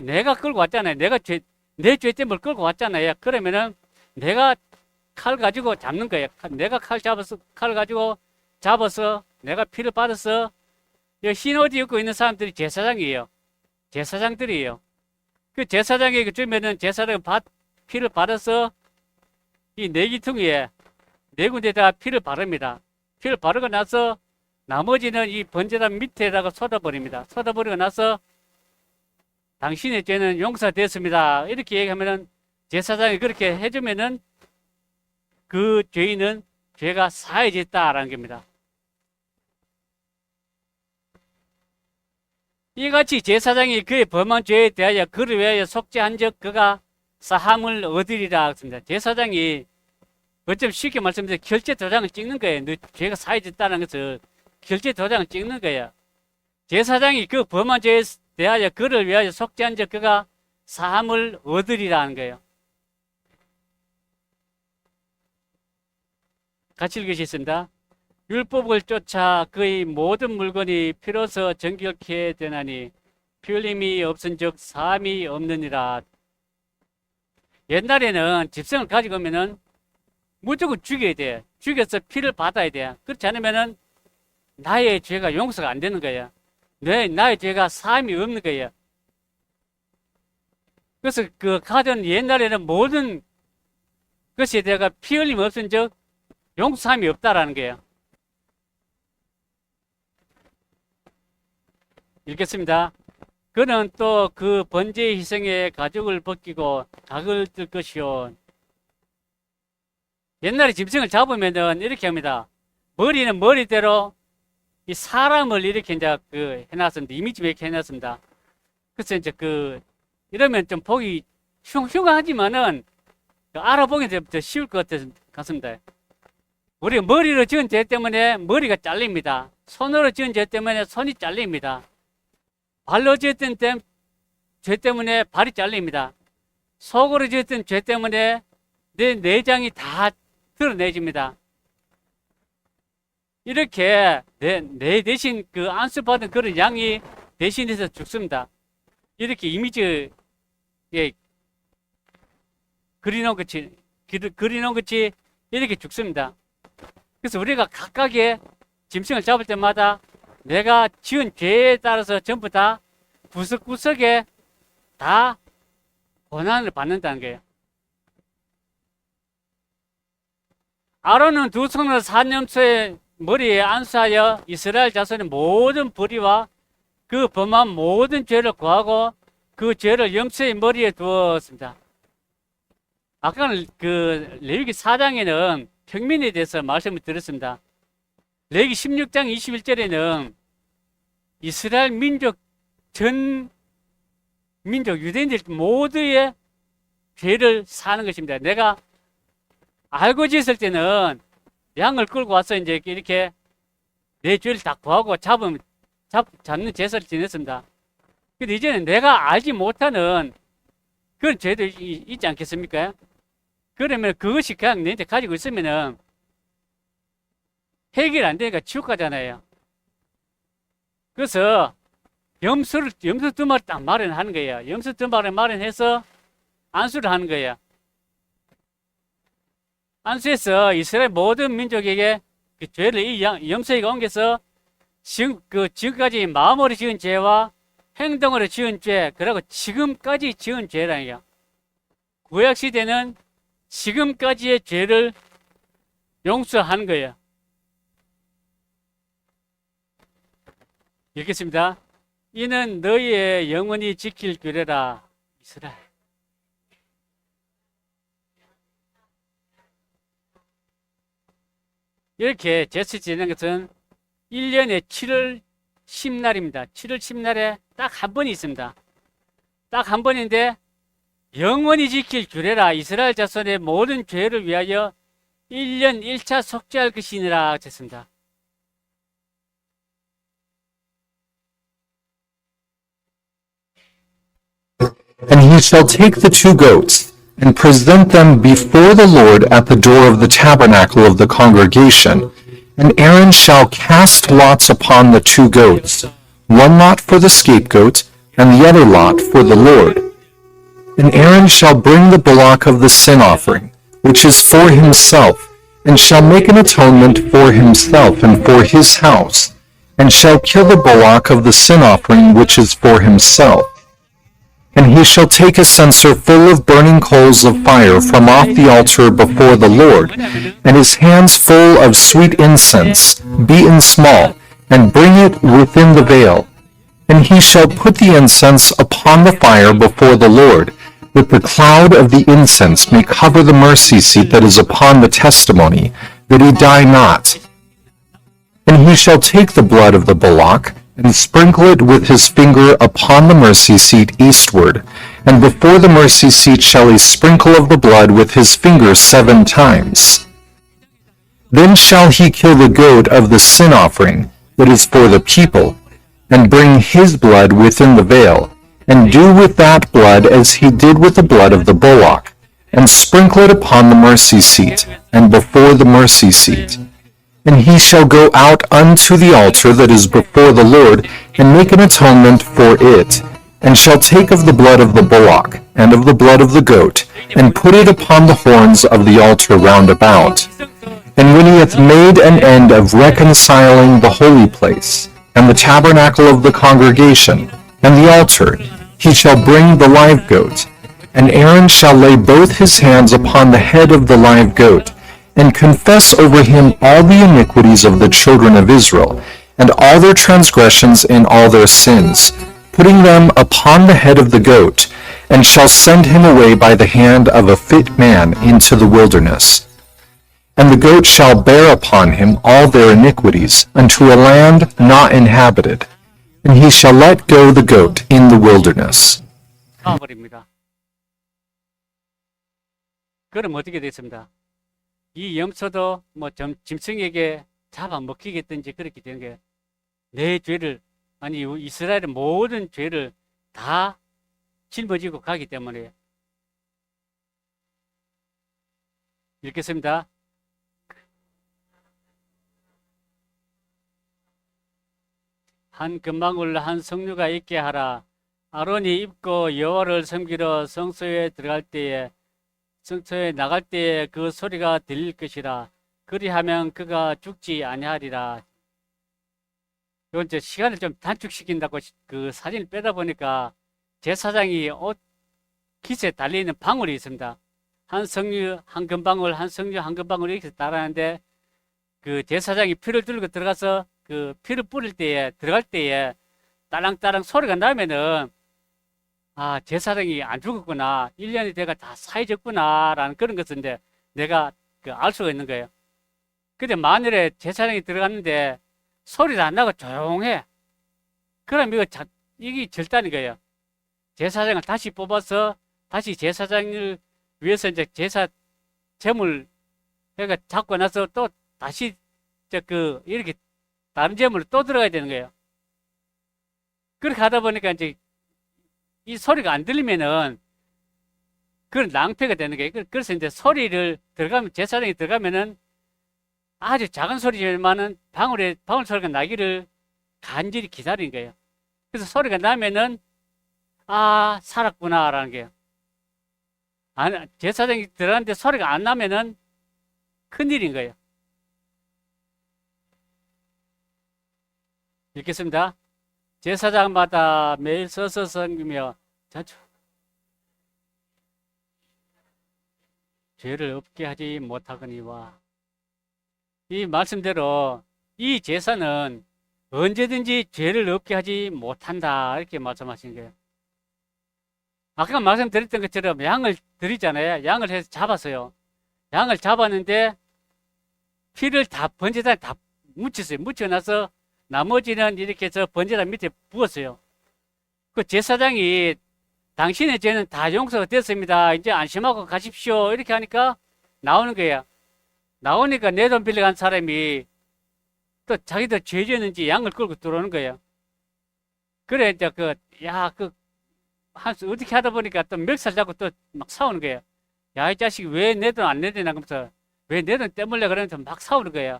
내가 끌고 왔잖아요. 내 죄 때문에 끌고 왔잖아요. 그러면은 내가 칼 가지고 잡는 거예요. 내가 칼 가지고 잡아서 내가 피를 받아서, 흰 옷 입고 있는 사람들이 제사장이에요. 제사장들이에요. 그 제사장에게 주면은 제사장은 피를 받아서 이 내기퉁이에 4군데다가 피를 바릅니다. 피를 바르고 나서 나머지는 이 번제단 밑에다가 쏟아버립니다. 쏟아버리고 나서 당신의 죄는 용서됐습니다. 이렇게 얘기하면은 제사장이 그렇게 해주면은 그 죄인은 죄가 사해졌다라는 겁니다. 이같이 제사장이 그의 범한 죄에 대하여 그를 위하여 속죄한 적 그가 사함을 얻으리라 했습니다. 제사장이 어쩜 쉽게 말씀드려 결제 도장을 찍는 거예요. 너 죄가 사해졌다는 것을 결제 도장을 찍는 거예요. 제사장이 그 범한 죄에 대하여 그를 위하여 속죄한 적 그가 사함을 얻으리라는 거예요. 같이 읽으시겠습니다. 율법을 쫓아 그의 모든 물건이 피로서 정결케 되나니 피 흘림이 없은즉 사함이 없느니라. 옛날에는 집성을 가지고 오면은 무조건 죽여야 돼. 죽여서 피를 받아야 돼. 그렇지 않으면은 나의 죄가 용서가 안 되는 거야. 나의 죄가 사함이 없는 거야. 그래서 그 가전 옛날에는 모든 것에 대해서 피 흘림 없은즉 용서함이 없다라는 거예요. 읽겠습니다. 그는 또 그 번제의 희생에 가죽을 벗기고 닭을 뜰 것이요. 옛날에 짐승을 잡으면은 이렇게 합니다. 머리는 머리대로 이 사람을 이렇게 이제 해놨습니다. 이미지 이렇게 해놨습니다. 그래서 이제 이러면 좀 보기 흉흉하지만은 알아보기 더 쉬울 것 같습니다. 우리가 머리로 지은 죄 때문에 머리가 잘립니다. 손으로 지은 죄 때문에 손이 잘립니다. 발로 지었던 죄 때문에 발이 잘립니다. 속으로 지었던 죄 때문에 내 내장이 다 드러내집니다. 이렇게 내 대신 안수받은 그런 양이 대신해서 죽습니다. 이렇게 이미지에 그리놓은 것이 이렇게 죽습니다. 그래서 우리가 각각의 짐승을 잡을 때마다 내가 지은 죄에 따라서 전부 다 구석구석에 다 고난을 받는다는 거예요. 아론은 2 손으로 산염소의 머리에 안수하여 이스라엘 자손의 모든 불의와 그 범한 모든 죄를 구하고 그 죄를 염소의 머리에 두었습니다. 아까는 그 레위기 4장에는 평민에 대해서 말씀을 드렸습니다. 레위기 16장 21절에는 이스라엘 민족 전 민족 유대인들 모두의 죄를 사는 것입니다. 내가 알고 지었을 때는 양을 끌고 와서 이제 이렇게 내 죄를 다 구하고 잡는 제사를 지냈습니다. 근데 이제는 내가 알지 못하는 그런 죄도 있지 않겠습니까? 그러면 그것이 그냥 너한테 가지고 있으면은 해결 안 되니까 지옥 가잖아요. 그래서 염소 2마리 딱 마련하는 거예요. 염소 2마리 마련해서 안수를 하는 거예요. 안수해서 이스라엘 모든 민족에게 그 죄를 이 염소에게 옮겨서 지금까지 마음으로 지은 죄와 행동으로 지은 죄, 그리고 지금까지 지은 죄라니요. 구약 시대는 지금까지의 죄를 용서하는 거예요. 읽겠습니다. 이는 너희의 영원히 지킬 규례라. 이스라엘. 이렇게 제사 지내는 것은 1년에 7월 10날입니다. 7월 10날에 딱 한 번이 있습니다. 딱 한 번인데 영원히 지킬 규례라. 이스라엘 자손의 모든 죄를 위하여 1년 1차 속죄할 것이니라 했습니다. And he shall take the 2 goats, and present them before the Lord at the door of the tabernacle of the congregation. And Aaron shall cast lots upon the 2 goats, one lot for the scapegoat, and the other lot for the Lord. And Aaron shall bring the bullock of the sin offering, which is for himself, and shall make an atonement for himself and for his house, and shall kill the bullock of the sin offering which is for himself. And he shall take a censer full of burning coals of fire from off the altar before the Lord, and his hands full of sweet incense, beaten small, and bring it within the veil. And he shall put the incense upon the fire before the Lord, that the cloud of the incense may cover the mercy seat that is upon the testimony, that he die not. And he shall take the blood of the bullock, and sprinkle it with his finger upon the mercy seat eastward, and before the mercy seat shall he sprinkle of the blood with his finger 7 times. Then shall he kill the goat of the sin offering that is for the people, and bring his blood within the veil, and do with that blood as he did with the blood of the bullock, and sprinkle it upon the mercy seat, and before the mercy seat. And he shall go out unto the altar that is before the Lord, and make an atonement for it, and shall take of the blood of the bullock, and of the blood of the goat, and put it upon the horns of the altar round about. And when he hath made an end of reconciling the holy place, and the tabernacle of the congregation, and the altar, he shall bring the live goat, and Aaron shall lay both his hands upon the head of the live goat, and confess over him all the iniquities of the children of Israel, and all their transgressions and all their sins, putting them upon the head of the goat, and shall send him away by the hand of a fit man into the wilderness. And the goat shall bear upon him all their iniquities unto a land not inhabited, and he shall let go the goat in the wilderness. 가버립니다. 그럼 어떻게 됐습니다? 이 염소도 뭐 짐승에게 잡아먹히겠든지 그렇게 되는 게 내 죄를 아니 이스라엘의 모든 죄를 다 짊어지고 가기 때문에 읽겠습니다. 한 금방울 한 석류가 있게 하라. 아론이 입고 여호와를 섬기러 성소에 들어갈 때에 성소에 나갈 때에 그 소리가 들릴 것이라. 그리하면 그가 죽지 아니하리라. 이건 이제 시간을 좀 단축시킨다고 그 사진을 빼다 보니까 제사장이 옷 깃에 달려있는 방울이 있습니다. 한 석류 한 금방울, 한 석류 한 금방울 이렇게 달았는데 그 제사장이 피를 들고 들어가서 그 피를 뿌릴 때에 들어갈 때에 딸랑딸랑 소리가 나면은 아, 제사장이 안 죽었구나. 1년이 돼가 다 사해졌구나. 라는 그런 것을 이제 내가 알 수가 있는 거예요. 근데 만일에 제사장이 들어갔는데 소리도 안 나고 조용해. 그럼 이게 절단인 거예요. 제사장을 다시 뽑아서 다시 제사장을 위해서 이제 제사 제물 그러니까 잡고 나서 또 다시 이렇게 다른 제물로 또 들어가야 되는 거예요. 그렇게 하다 보니까 이제 이 소리가 안 들리면은 그런 낭패가 되는 거예요. 그래서 이제 소리를 들어가면 제사장이 들어가면은 아주 작은 소리지만은 방울 소리가 나기를 간절히 기다리는 거예요. 그래서 소리가 나면은 아, 살았구나라는 게요. 제사장이 들어갔는데 소리가 안 나면은 큰일인 거예요. 읽겠습니다. 제사장마다 매일 서서 섬기며 자주 죄를 없게 하지 못하거니와. 이 말씀대로 이 제사는 언제든지 죄를 없게 하지 못한다 이렇게 말씀하신 거예요. 아까 말씀드렸던 것처럼 양을 드리잖아요. 양을 해서 잡았어요. 양을 잡았는데 피를 다 번제단에 다 묻혔어요. 묻혀놔서 나머지는 이렇게 해서 번제단 밑에 부었어요. 그 제사장이 당신의 죄는 다 용서가 됐습니다. 이제 안심하고 가십시오. 이렇게 하니까 나오는 거예요. 나오니까 내 돈 빌려간 사람이 또 자기도 죄 지었는지 양을 끌고 들어오는 거예요. 그래, 이제 어떻게 하다 보니까 또 멱살 잡고 또 막 싸우는 거예요. 야, 이 자식이 왜 내 돈 안 내대나 하면서 왜 내 돈 떼물려 그러면서 막 싸우는 거예요.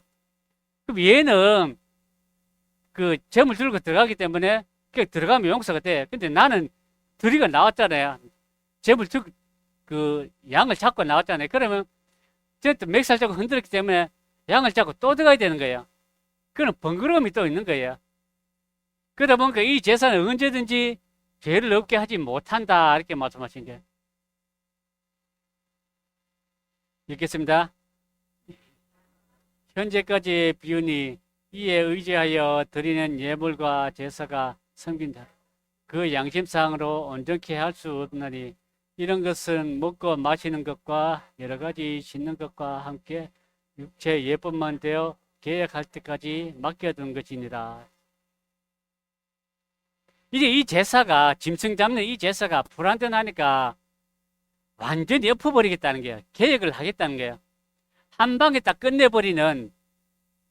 그럼 얘는 점을 들고 들어가기 때문에 들어가면 용서가 돼. 근데 나는 드리고 나왔잖아요. 점을 들고 양을 잡고 나왔잖아요. 그러면 쟤또 멱살 잡고 흔들었기 때문에 양을 잡고 또 들어가야 되는 거예요. 그런 번거로움이 또 있는 거예요. 그러다 보니까 이 제사는 언제든지 죄를 없게 하지 못한다 이렇게 말씀하신 거예요. 읽겠습니다. 현재까지의 비유니 이에 의지하여 드리는 예물과 제사가 섬긴다. 그 양심상으로 온전케 할 수 없나니 이런 것은 먹고 마시는 것과 여러 가지 씻는 것과 함께 육체 예법만 되어 계약할 때까지 맡겨둔 것이니라. 이제 이 제사가 짐승 잡는 이 제사가 불완전하니까 완전히 엎어버리겠다는 거예요. 계획을 하겠다는 거예요. 한 방에 딱 끝내버리는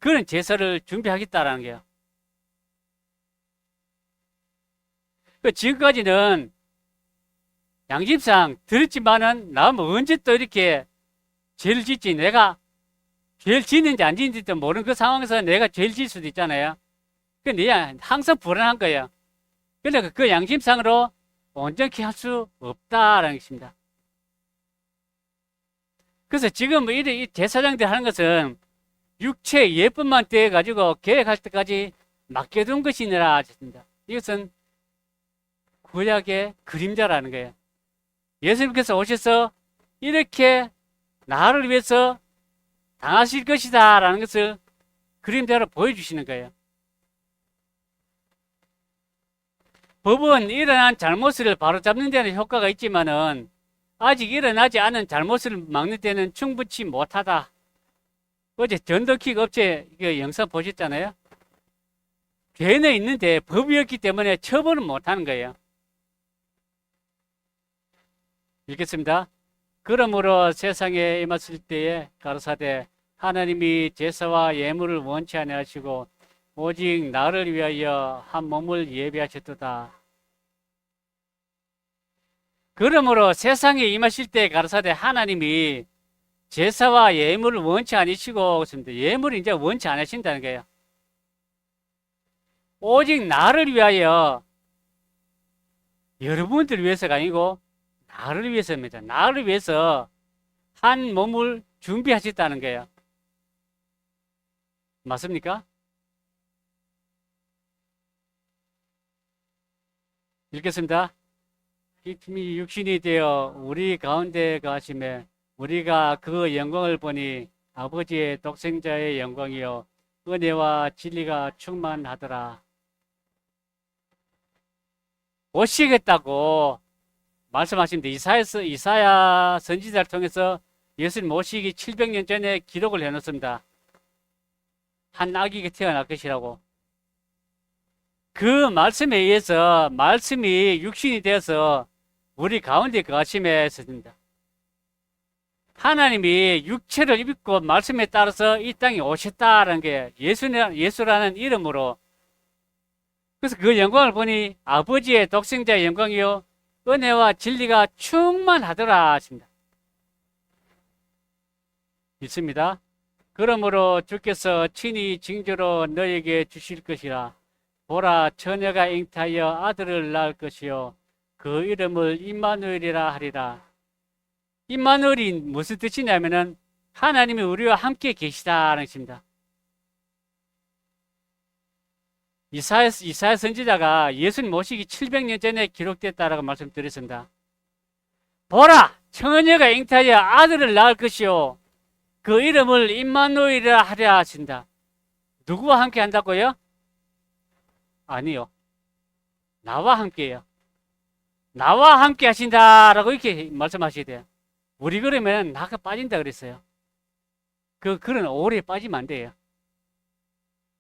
그런 제사를 준비하겠다라는 거예요. 지금까지는 양심상 들었지만은 나면 언제 또 이렇게 죄를 짓지? 내가 죄를 짓는지 안 짓는지도 모르는 그 상황에서 내가 죄를 짓을 수도 있잖아요. 근데 항상 불안한 거예요. 그러니까 그 양심상으로 온전히 할 수 없다라는 것입니다. 그래서 지금 이 제사장들이 하는 것은 육체 예법만 떼가지고 계획할 때까지 맡겨둔 것이니라 하셨습니다. 이것은 구약의 그림자라는 거예요. 예수님께서 오셔서 이렇게 나를 위해서 당하실 것이다 라는 것을 그림대로 보여주시는 거예요. 법은 일어난 잘못을 바로잡는 데는 효과가 있지만은 아직 일어나지 않은 잘못을 막는 데는 충분치 못하다. 어제 전도킥 업체 영상 보셨잖아요. 죄는 있는데 법이 없기 때문에 처벌은 못하는 거예요. 읽겠습니다. 그러므로 세상에 임하실 때에 가로사대 하나님이 제사와 예물을 원치 아니하시고 오직 나를 위하여 한 몸을 예비하셨도다. 그러므로 세상에 임하실 때 가로사대 하나님이 제사와 예물을 원치 아니시고 예물을 이제 원치 않으신다는 거예요. 오직 나를 위하여, 여러분들 위해서가 아니고 나를 위해서입니다. 나를 위해서 한 몸을 준비하셨다는 거예요. 맞습니까? 읽겠습니다. 이 육신이 되어 우리 가운데 가심에 우리가 그 영광을 보니 아버지의 독생자의 영광이요 은혜와 진리가 충만하더라. 오시겠다고 말씀하십니다. 이사야 선지자를 통해서 예수님 오시기 700년 전에 기록을 해놓습니다. 한 아기가 태어날 것이라고. 그 말씀에 의해서 말씀이 육신이 되어서 우리 가운데 거하심에 있습니다. 하나님이 육체를 입고 말씀에 따라서 이 땅에 오셨다라는 게 예수라는 이름으로. 그래서 그 영광을 보니 아버지의 독생자의 영광이요 은혜와 진리가 충만하더라 하십니다. 있습니다. 그러므로 주께서 친히 징조로 너에게 주실 것이라. 보라, 처녀가 잉타하여 아들을 낳을 것이요 그 이름을 임마누엘이라 하리라. 임마누엘이 무슨 뜻이냐면은 하나님이 우리와 함께 계시다는 것입니다. 이사야 선지자가 예수님 모시기 700년 전에 기록됐다라고 말씀드렸습니다. 보라, 처녀가 잉타하여 아들을 낳을 것이요 그 이름을 임마누엘이라 하려 하신다. 누구와 함께 한다고요? 아니요. 나와 함께요. 나와 함께 하신다라고 이렇게 말씀하셔야 돼요. 우리 그러면 나가 빠진다 그랬어요. 그런 오해에 빠지면 안 돼요.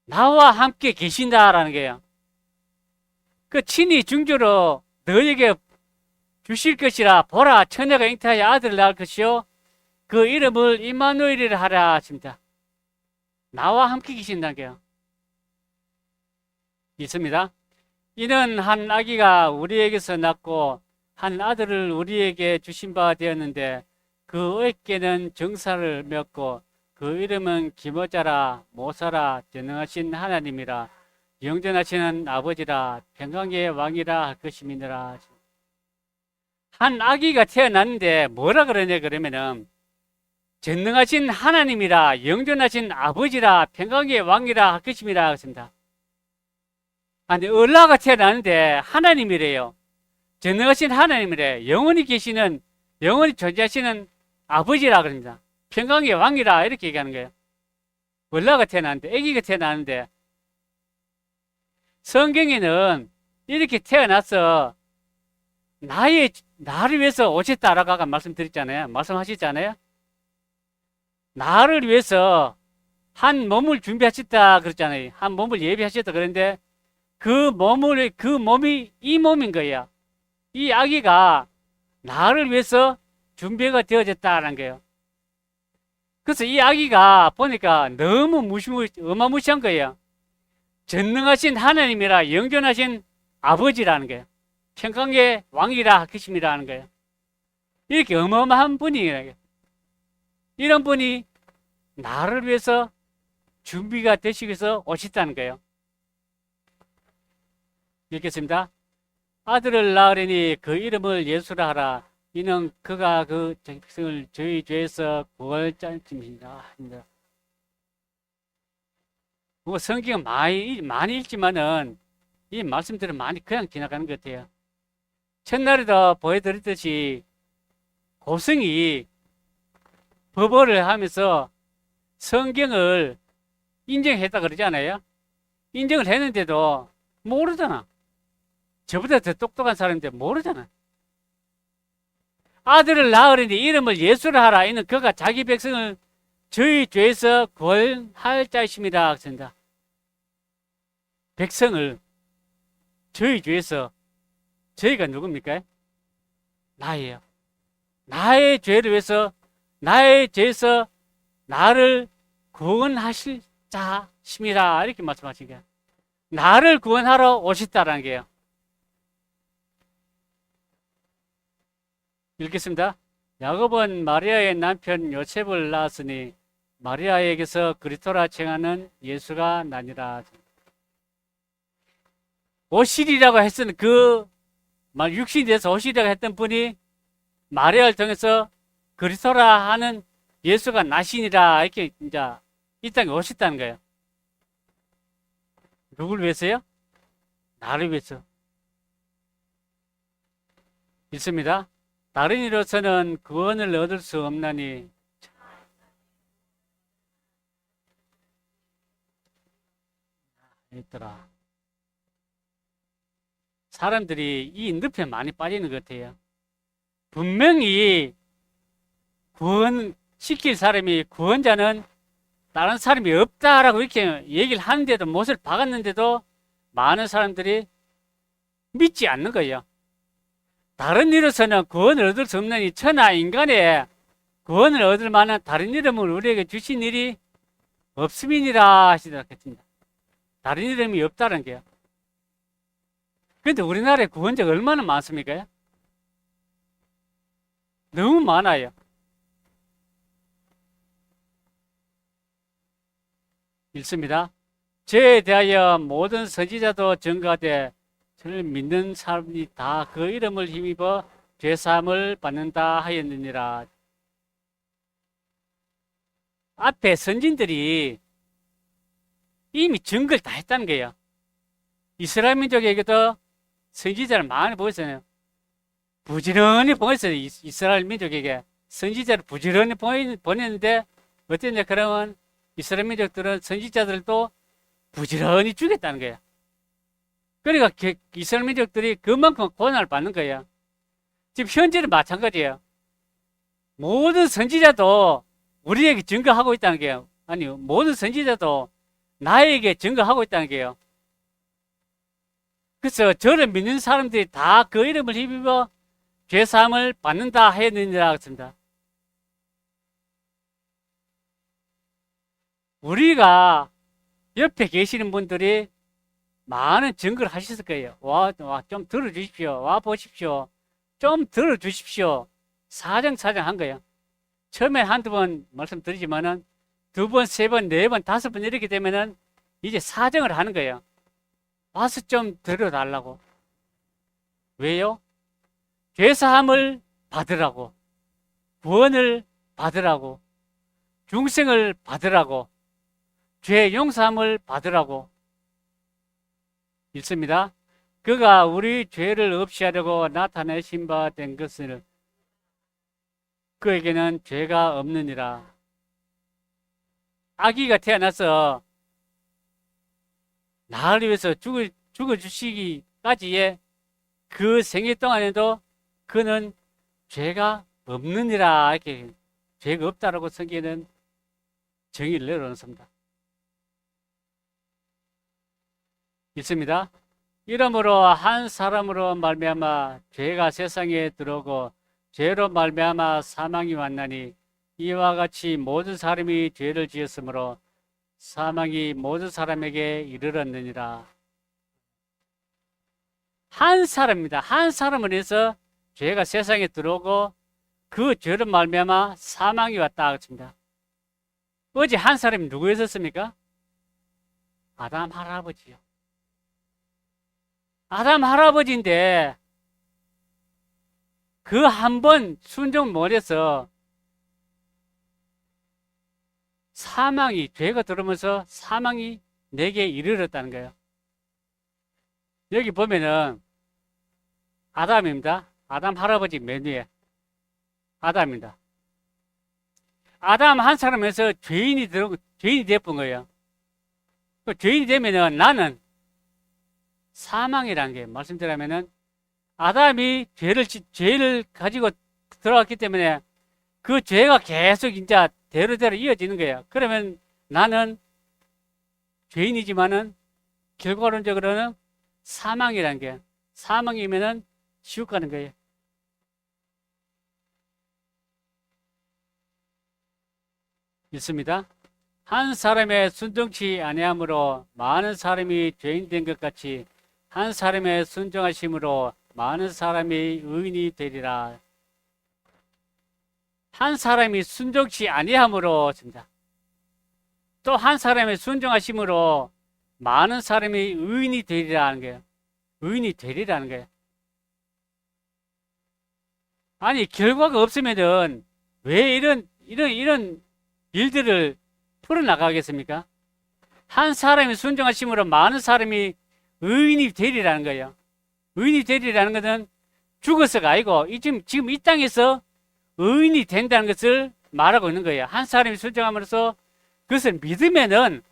나와 함께 계신다라는 거예요. 그 친히 중조로 너에게 주실 것이라. 보라, 처녀가 잉타하여 아들을 낳을 것이요 그 이름을 임마누엘이라 하라 하십니다. 나와 함께 계신다는 거예요. 있습니다. 이는 한 아기가 우리에게서 낳고 한 아들을 우리에게 주신 바 되었는데 그 어깨는 정사를 메었고 그 이름은 기모자라 모사라 전능하신 하나님이라 영전하시는 아버지라 평강의 왕이라 할 것임이니라. 한 아기가 태어났는데 뭐라 그러냐 그러면은 전능하신 하나님이라 영전하신 아버지라 평강의 왕이라 할 것임이라 했습니다. 아니, 얼라가 태어나는데 하나님이래요. 전능하신 하나님이래. 영원히 계시는, 영원히 존재하시는 아버지라 그럽니다. 평강의 왕이라 이렇게 얘기하는 거예요. 얼라가 태어나는데, 아기가 태어나는데, 성경에는 이렇게 태어나서 나를 위해서 오셨다라고 아까 말씀드렸잖아요. 말씀하셨잖아요. 나를 위해서 한 몸을 준비하셨다 그랬잖아요. 한 몸을 예비하셨다 그랬는데 그 몸이 이 몸인 거예요. 이 아기가 나를 위해서 준비가 되어졌다는 거예요. 그래서 이 아기가 보니까 너무 어마무시한 거예요. 전능하신 하나님이라 영존하신 아버지라는 거예요. 평강의 왕이라 하시미라는 거예요. 이렇게 어마어마한 분이에요. 이런 분이 나를 위해서 준비가 되시기 위해서 오셨다는 거예요. 읽겠습니다. 아들을 낳으려니 그 이름을 예수라 하라. 이는 그가 그 백성을 저희 죄에서 구할 자임이니라. 뭐 성경 많이 읽지만은 이 말씀들은 많이 그냥 지나가는 것 같아요. 첫날에도 보여드렸듯이 고승이 법어를 하면서 성경을 인정했다 그러잖아요. 인정을 했는데도 모르잖아. 저보다 더 똑똑한 사람인데 모르잖아. 아들을 낳으려니 이름을 예수라 하라. 이는 그가 자기 백성을 저희 죄에서 구원할 자이심이라 했습니다. 백성을 저희 죄에서, 저희가 누굽니까? 나예요. 나의 죄를 위해서, 나의 죄에서 나를 구원하실 자심이라 이렇게 말씀하신 거예요. 나를 구원하러 오셨다라는 거예요. 읽겠습니다. 야곱은 마리아의 남편 요셉을 낳았으니 마리아에게서 그리스도라 칭하는 예수가 나니라. 오실이라고 했던 육신이 돼서 오실이라고 했던 분이 마리아를 통해서 그리스도라 하는 예수가 나시니라 이렇게 이제 이 땅에 오셨다는 거예요. 누굴 위해서요? 나를 위해서. 있습니다. 다른 이로서는 구원을 얻을 수 없나니 있더라. 사람들이 이 늪에 많이 빠지는 것 같아요. 분명히 구원시킬 사람이, 구원자는 다른 사람이 없다라고 이렇게 얘기를 하는데도, 못을 박았는데도 많은 사람들이 믿지 않는 거예요. 다른 이로서는 구원을 얻을 수 없는 이 천하 인간의 구원을 얻을 만한 다른 이름을 우리에게 주신 일이 없음이니라 하시더라 했습니다. 다른 이름이 없다는 게요. 그런데 우리나라에 구원자가 얼마나 많습니까? 너무 많아요. 읽습니다. 저에 대하여 모든 선지자도 증거하되 저를 믿는 사람이 다 그 이름을 힘입어 죄사함을 받는다 하였느니라. 앞에 선진들이 이미 증거를 다 했다는 거예요. 이스라엘 민족에게도 선지자를 많이 보였어요. 부지런히 보냈어요. 이스라엘 민족에게 선지자를 부지런히 보냈는데 어땠냐? 그러면 이스라엘 민족들은 선지자들도 부지런히 죽였다는 거예요. 그러니까 이스라엘 민족들이 그만큼 고난을 받는 거예요. 지금 현재는 마찬가지예요. 모든 선지자도 우리에게 증거하고 있다는 게요. 아니, 모든 선지자도 나에게 증거하고 있다는 게요. 그래서 저를 믿는 사람들이 다 그 이름을 힘입어 죄사함을 받는다 하였느니라 했습니다. 우리가 옆에 계시는 분들이 많은 증거를 하셨을 거예요. 좀 들어주십시오. 와 보십시오. 좀 들어주십시오. 사정사정 한 거예요. 처음에 한두 번 말씀드리지만은 두 번, 세 번, 네 번, 다섯 번 이렇게 되면은 이제 사정을 하는 거예요. 와서 좀 들어달라고. 왜요? 죄사함을 받으라고, 구원을 받으라고, 중생을 받으라고, 죄 용서함을 받으라고. 읽습니다. 그가 우리 죄를 없이 하려고 나타내신 바 된 것을 그에게는 죄가 없느니라. 아기가 태어나서 나를 위해서 죽어주시기까지의 그 생애 동안에도 그는 죄가 없느니라. 이렇게 죄가 없다라고 성경에는 정의를 내려놓습니다. 있습니다. 이러므로 한 사람으로 말미암아 죄가 세상에 들어오고 죄로 말미암아 사망이 왔나니 이와 같이 모든 사람이 죄를 지었으므로 사망이 모든 사람에게 이르렀느니라. 한 사람입니다. 한 사람을 해서 죄가 세상에 들어오고 그 죄로 말미암아 사망이 왔다 하겠습니다. 어제 한 사람이 누구였었습니까? 아담 할아버지요. 아담 할아버지인데 그 한 번 순종 못해서 사망이, 죄가 들어오면서 사망이 내게 이르렀다는 거예요. 여기 보면은 아담입니다. 아담 할아버지 맨 위에 아담입니다. 아담 한 사람에서 죄인이 되어본 거예요. 그 죄인이 되면은 나는 사망이라는 게 말씀드리면은 아담이 죄를 가지고 들어왔기 때문에 그 죄가 계속 이제 대로대로 이어지는 거예요. 그러면 나는 죄인이지만은 결과론적으로는 사망이라는 게, 사망이면은 지옥 가는 거예요. 있습니다. 한 사람의 순종치 아니함으로 많은 사람이 죄인 된 것 같이 한 사람의 순종하심으로 많은 사람이 의인이 되리라. 한 사람이 순종치 아니함으로 또 한 사람의 순종하심으로 많은 사람이 의인이 되리라는 거예요. 의인이 되리라는 거예요. 아니, 결과가 없으면은 왜 이런 일들을 풀어나가겠습니까? 한 사람이 순종하심으로 많은 사람이 의인이 되리라는 거예요. 의인이 되리라는 것은 죽어서가 아니고 지금 이 땅에서 의인이 된다는 것을 말하고 있는 거예요. 한 사람이 순종함으로써 그것을 믿으면은,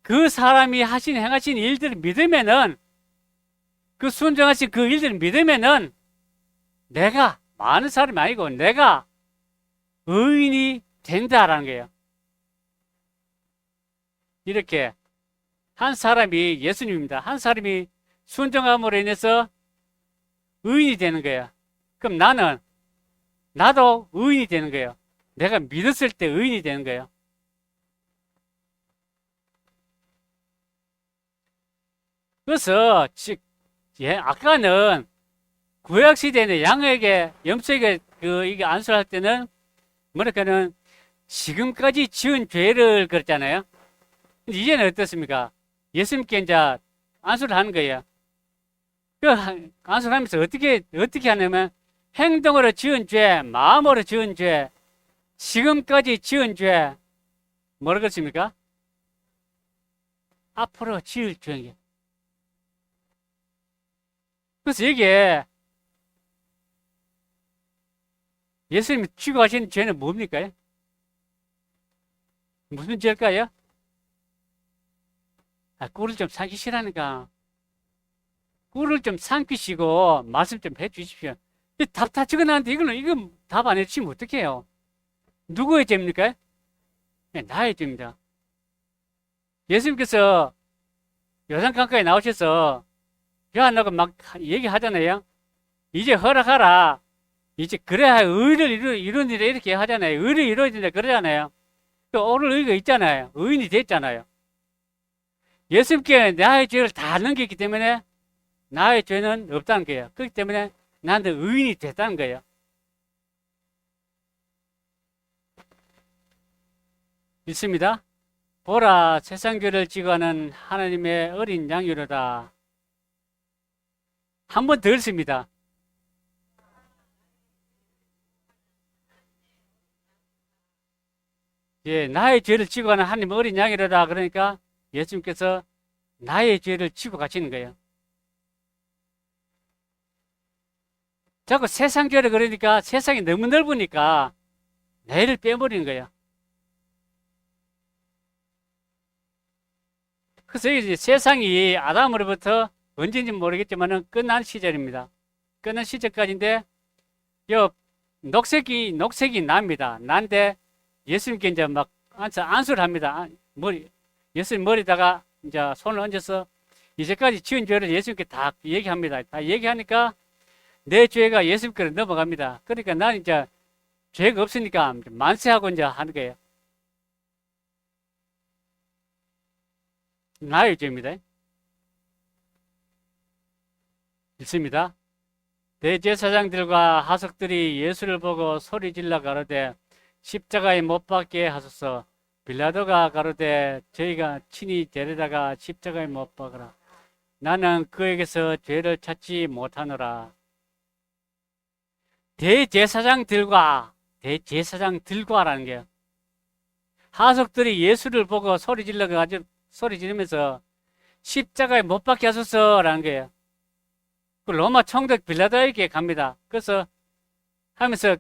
그 사람이 행하신 일들을 믿으면은 그 순종하신 그 일들을 믿으면은 내가 많은 사람이 아니고 내가 의인이 된다라는 거예요. 이렇게 한 사람이 예수님입니다. 한 사람이 순종함으로 인해서 의인이 되는 거예요. 그럼 나도 의인이 되는 거예요. 내가 믿었을 때 의인이 되는 거예요. 그래서 아까는 구약 시대에는 양에게 염소에게 이게 안수할 때는 뭐랄까는 지금까지 지은 죄를 그랬잖아요. 근데 이제는 어떻습니까? 예수님께 이제 안수를 하는 거예요. 그 안수를 하면서 어떻게 하냐면 행동으로 지은 죄, 마음으로 지은 죄, 지금까지 지은 죄, 뭐라 그랬습니까? 앞으로 지을 죄예요. 그래서 이게 예수님이 취급하시는 죄는 뭡니까? 무슨 죄일까요? 꿀을 좀 삼키시라니까. 꿀을 좀 삼키시고 말씀 좀 해주십시오. 답 다 적어놨는데 이건 답 안 해주시면 어떡해요? 누구의 죄입니까? 네, 나의 죄입니다. 예수님께서 요단강가에 나오셔서 요한하고 막 얘기하잖아요. 이제 허락하라. 이제 그래야 의를 이루니라 이렇게 하잖아요. 의를 이루어야 된다 그러잖아요. 또 오늘 의가 있잖아요. 의인이 됐잖아요. 예수님께 나의 죄를 다 넘겼기 때문에 나의 죄는 없다는 거예요. 그렇기 때문에 나한테 의인이 됐다는 거예요. 믿습니다. 보라, 세상 죄를 지고 하는 하나님의 어린 양이로다. 한 번 더 읽습니다. 예, 나의 죄를 지고 가는 하나님 어린 양이로다. 그러니까 예수님께서 나의 죄를 지고 가시는 거예요. 자꾸 세상 죄를 그러니까 세상이 너무 넓으니까 내를 빼버리는 거예요. 그래서 이제 세상이 아담으로부터 언제인지 모르겠지만 끝난 시절입니다. 끝난 시절까지인데 요 녹색이 납니다. 난데 예수님께 이제 막 안수를 합니다. 예수님 머리다가 이제 손을 얹어서 이제까지 지은 죄를 예수님께 다 얘기합니다. 다 얘기하니까 내 죄가 예수님께로 넘어갑니다. 그러니까 나는 이제 죄가 없으니까 만세하고 이제 하는 거예요. 나의 죄입니다. 있습니다. 대제사장들과 하석들이 예수를 보고 소리질러 가로되 십자가에 못 박게 하소서. 빌라도가 가로되 저희가 친히 데려다가 십자가에 못 박으라. 나는 그에게서 죄를 찾지 못하노라. 대제사장들과라는 게 하석들이 예수를 보고 소리 지르면서 십자가에 못 박게 하소서라는 거예요. 그 로마 총독 빌라도에게 갑니다. 그래서 하면서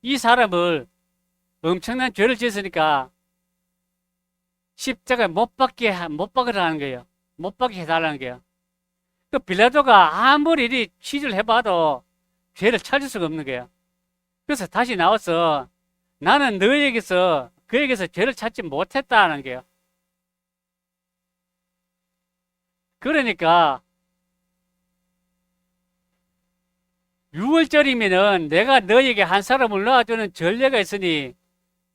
이 사람을 엄청난 죄를 지었으니까 십자가에 못 박으라는 거예요. 못 박게 해달라는 거예요. 그 빌라도가 아무리 이리 취재를 해봐도 죄를 찾을 수가 없는 거예요. 그래서 다시 나와서 나는 그에게서 죄를 찾지 못했다는 거예요. 그러니까 6월절이면은 내가 너에게 한 사람을 넣어주는 전례가 있으니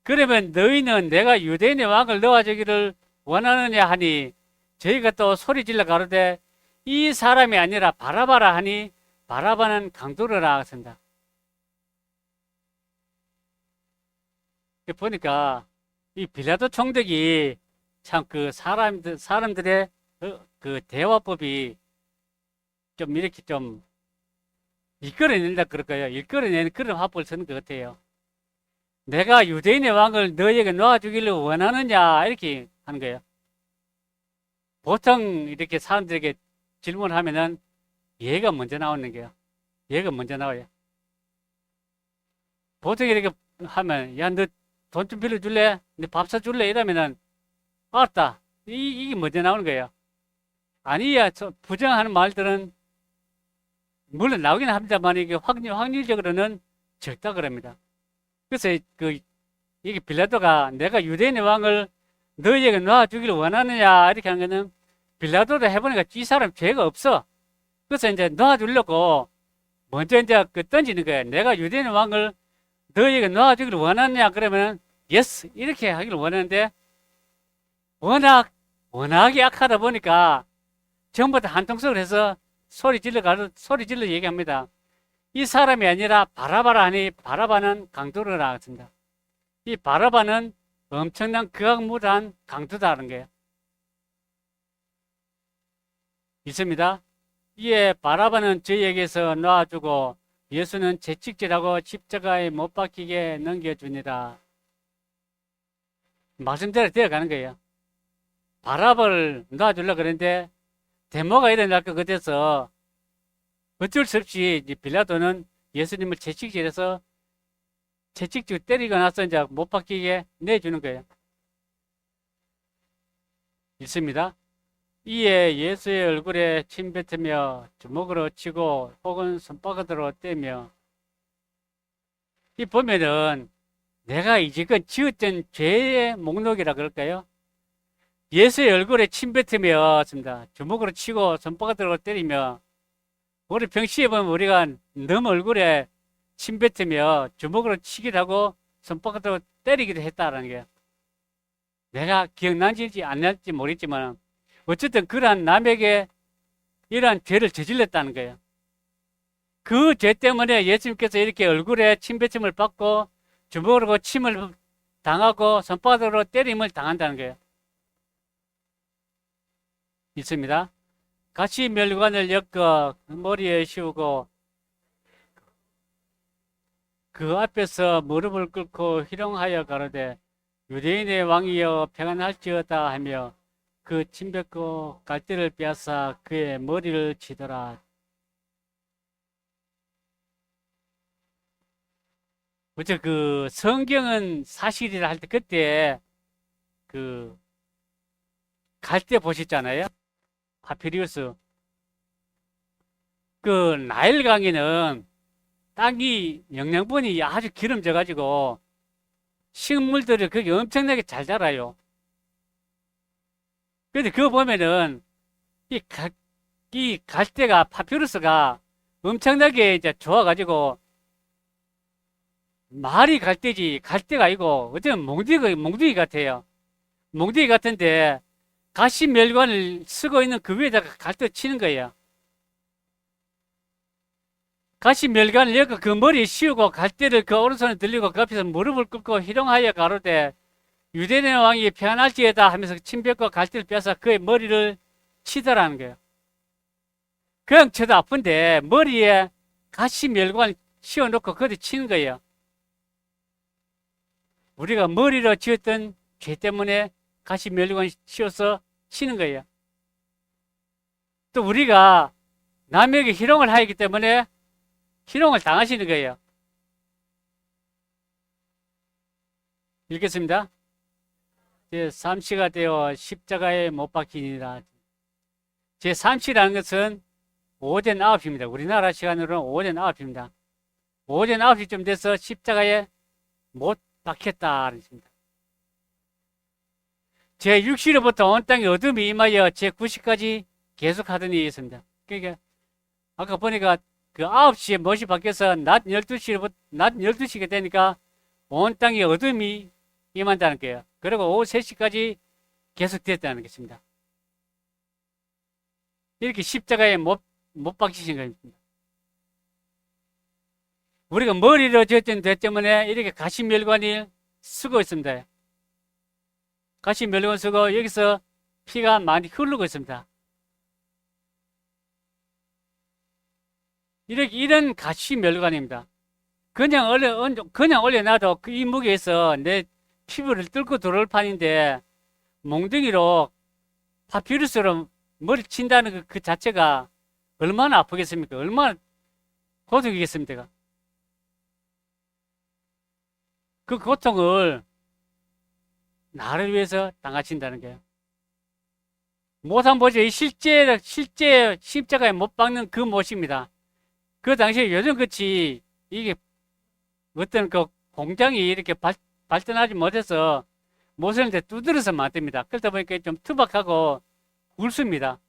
그러면 너희는 내가 유대인의 왕을 넣어주기를 원하느냐 하니 저희가 또 소리질러 가로되 이 사람이 아니라 바라바라 하니 바라바는 강도로라 쓴다. 보니까 이 빌라도 총독이 참 사람들의 그 대화법이 좀 이렇게 좀 이끌어낸다 그럴까요? 이끌어내는 그런 화법을 쓰는 것 같아요. 내가 유대인의 왕을 너에게 놓아주기를 원하느냐 이렇게 하는 거예요. 보통 이렇게 사람들에게 질문을 하면은 얘가 먼저 나오는 거예요. 얘가 먼저 나와요. 보통 이렇게 하면 야 너 돈 좀 빌려줄래? 너 밥 사줄래? 이러면은 알았다. 이게 먼저 나오는 거예요. 아니야 부정하는 말들은 물론 나오긴 합니다만 이게 확률적으로는 적다 그럽니다. 그래서 이게 빌라도가 내가 유대인의 왕을 너희에게 놔주기를 원하느냐 이렇게 하는 거는 빌라도도 해보니까 이 사람 죄가 없어. 그래서 이제 놔주려고 먼저 이제 던지는 거야. 내가 유대인의 왕을 너희에게 놔주기를 원하느냐 그러면 예스 이렇게 하기를 원하는데 워낙에 악하다 보니까 전부 다 한통속을 해서 소리 질러 얘기합니다. 이 사람이 아니라 바라바라 하니 바라바는 강도를 나왔습니다. 이 바라바는 엄청난 극악무도한 강도다라는 거예요. 있습니다. 이에 바라바는 저희에게서 놔주고 예수는 채찍질하고 십자가에 못 박히게 넘겨줍니다. 말씀대로 되어가는 거예요. 바라바를 놔주려고 그랬는데 데모가 일어날 것 같아서 어쩔 수 없이 빌라도는 예수님을 채찍질해서 채찍질 때리고 나서 이제 못 박히게 내주는 거예요. 있습니다. 이에 예수의 얼굴에 침 뱉으며 주먹으로 치고 혹은 손바닥으로 떼며 이 보면은 내가 이제껏 지었던 죄의 목록이라 그럴까요? 예수의 얼굴에 침 뱉으며 습니다. 주먹으로 치고 손바닥으로 때리며 우리 평시에 보면 우리가 너무 얼굴에 침 뱉으며 주먹으로 치기도 하고 손바닥으로 때리기도 했다라는 게 내가 기억나는지 안 날지 모르겠지만 어쨌든 그러한 남에게 이러한 죄를 저질렀다는 거예요. 그 죄 때문에 예수님께서 이렇게 얼굴에 침뱉음을 받고 주먹으로 침을 당하고 손바닥으로 때림을 당한다는 거예요. 있습니다. 같이 멸관을 엮어 머리에 씌우고 그 앞에서 무릎을 꿇고 희롱하여 가로되 유대인의 왕이여 평안할지어다 하며 그 침뱉고 갈대를 빼앗아 그의 머리를 치더라. 어째 그 성경은 사실이라 할 때 그때 그 갈대 보셨잖아요. 파피리우스. 그 나일강에는 땅이 영양분이 아주 기름져 가지고 식물들이 거기 엄청나게 잘 자라요. 근데 그거 보면은 이 갈대가 파피루스가 엄청나게 이제 좋아가지고 말이 갈대지 갈대가 아니고 어쩌면 몽둥이 같아요. 몽둥이 같은데 가시 멸관을 쓰고 있는 그 위에다가 갈대 치는 거예요. 가시 멸관을 여고 그 머리에 씌우고 갈대를 그 오른손에 들리고 그 앞에서 무릎을 꿇고 희롱하여 가로되 유대인의 왕이 평안할지어다 하면서 침뱉고 갈대를 빼서 그의 머리를 치더라는 거예요. 그냥 쳐도 아픈데 머리에 가시 멸관을 씌워놓고 거기 치는 거예요. 우리가 머리로 지었던 죄 때문에 가시 멸관을 씌워서 치는 거예요. 또 우리가 남에게 희롱을 하기 때문에 희롱을 당하시는 거예요. 읽겠습니다. 제3시가 되어 십자가에 못 박히니라. 제3시라는 것은 오전 9시입니다. 우리나라 시간으로는 오전 9시입니다. 오전 9시쯤 돼서 십자가에 못 박혔다. 제6시로부터 온 땅에 어둠이 임하여 제9시까지 계속 하더니 있습니다. 그러니까 아까 보니까 그 9시에 못이 바뀌어서 낮 12시가 되니까 온 땅에 어둠이 임한다는 거예요. 그리고 오후 3시까지 계속 됐다는 것입니다. 이렇게 십자가에 못 박히신 겁니다. 우리가 머리로 지었던 죄 때문에 이렇게 가시멸관을 쓰고 있습니다. 가시멸관 쓰고 여기서 피가 많이 흐르고 있습니다. 이런 가시멸관입니다. 그냥 올려놔도 그 이 무게에서 내 피부를 뚫고 들어올 판인데 몽둥이로 파피루스로 머리 친다는 그 자체가 얼마나 아프겠습니까? 얼마나 고통이겠습니까? 그 고통을 나를 위해서 당하신다는 거예요. 못 한번 보죠. 실제 십자가에 못 박는 그 못입니다. 그 당시에 요즘같이 이게 어떤 그 공장이 이렇게 발전하지 못해서 못을 이제 두드려서 만듭니다. 그러다 보니까 좀 투박하고 굵습니다.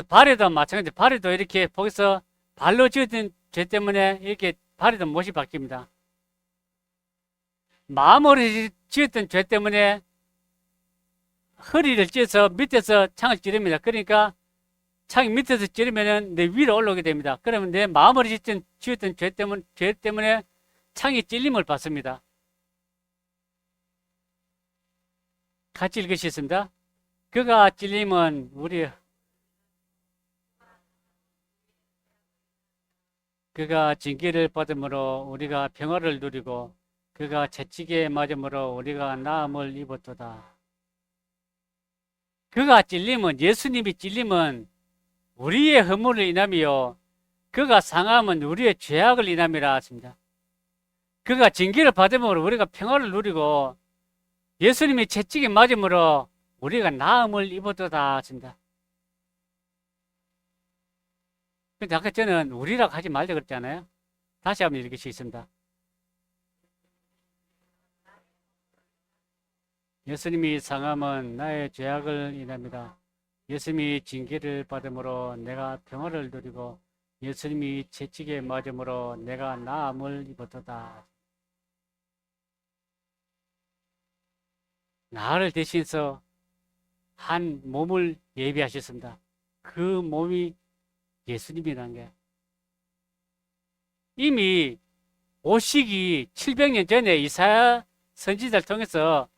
발에도 마찬가지. 발에도 이렇게 거기서 발로 지었던 죄 때문에 이렇게 발에도 못이 바뀝니다. 마음으로 지었던 죄 때문에 허리를 찢어서 밑에서 창을 찌릅니다. 그러니까 창이 밑에서 찌르면은 내 위로 올라오게 됩니다. 그러면 내 마음으로 지었던 죄 때문에 창이 찔림을 받습니다. 같이 읽으시겠습니다. 그가 찔림은 그가 징계를 받음으로 우리가 평화를 누리고 그가 채찍에 맞음으로 우리가 나음을 입었도다. 그가 찔림은 예수님이 찔림은 우리의 허물을 인함이요 그가 상함은 우리의 죄악을 인함이라 하십니다. 그가 징계를 받음으로 우리가 평화를 누리고 예수님이 채찍에 맞음으로 우리가 나음을 입었도다 하십니다. 근데 아까 저는 우리라고 하지 말자 그랬잖아요. 다시 한번 읽으시겠습니다. 예수님이 상함은 나의 죄악을 인합니다. 예수님이 징계를 받음으로 내가 평화를 누리고 예수님이 채찍에 맞음으로 내가 나음을 입었도다. 나를 대신해서 한 몸을 예비하셨습니다. 그 몸이 예수님이라는 게 이미 오시기 700년 전에 이사야 선지자를 통해서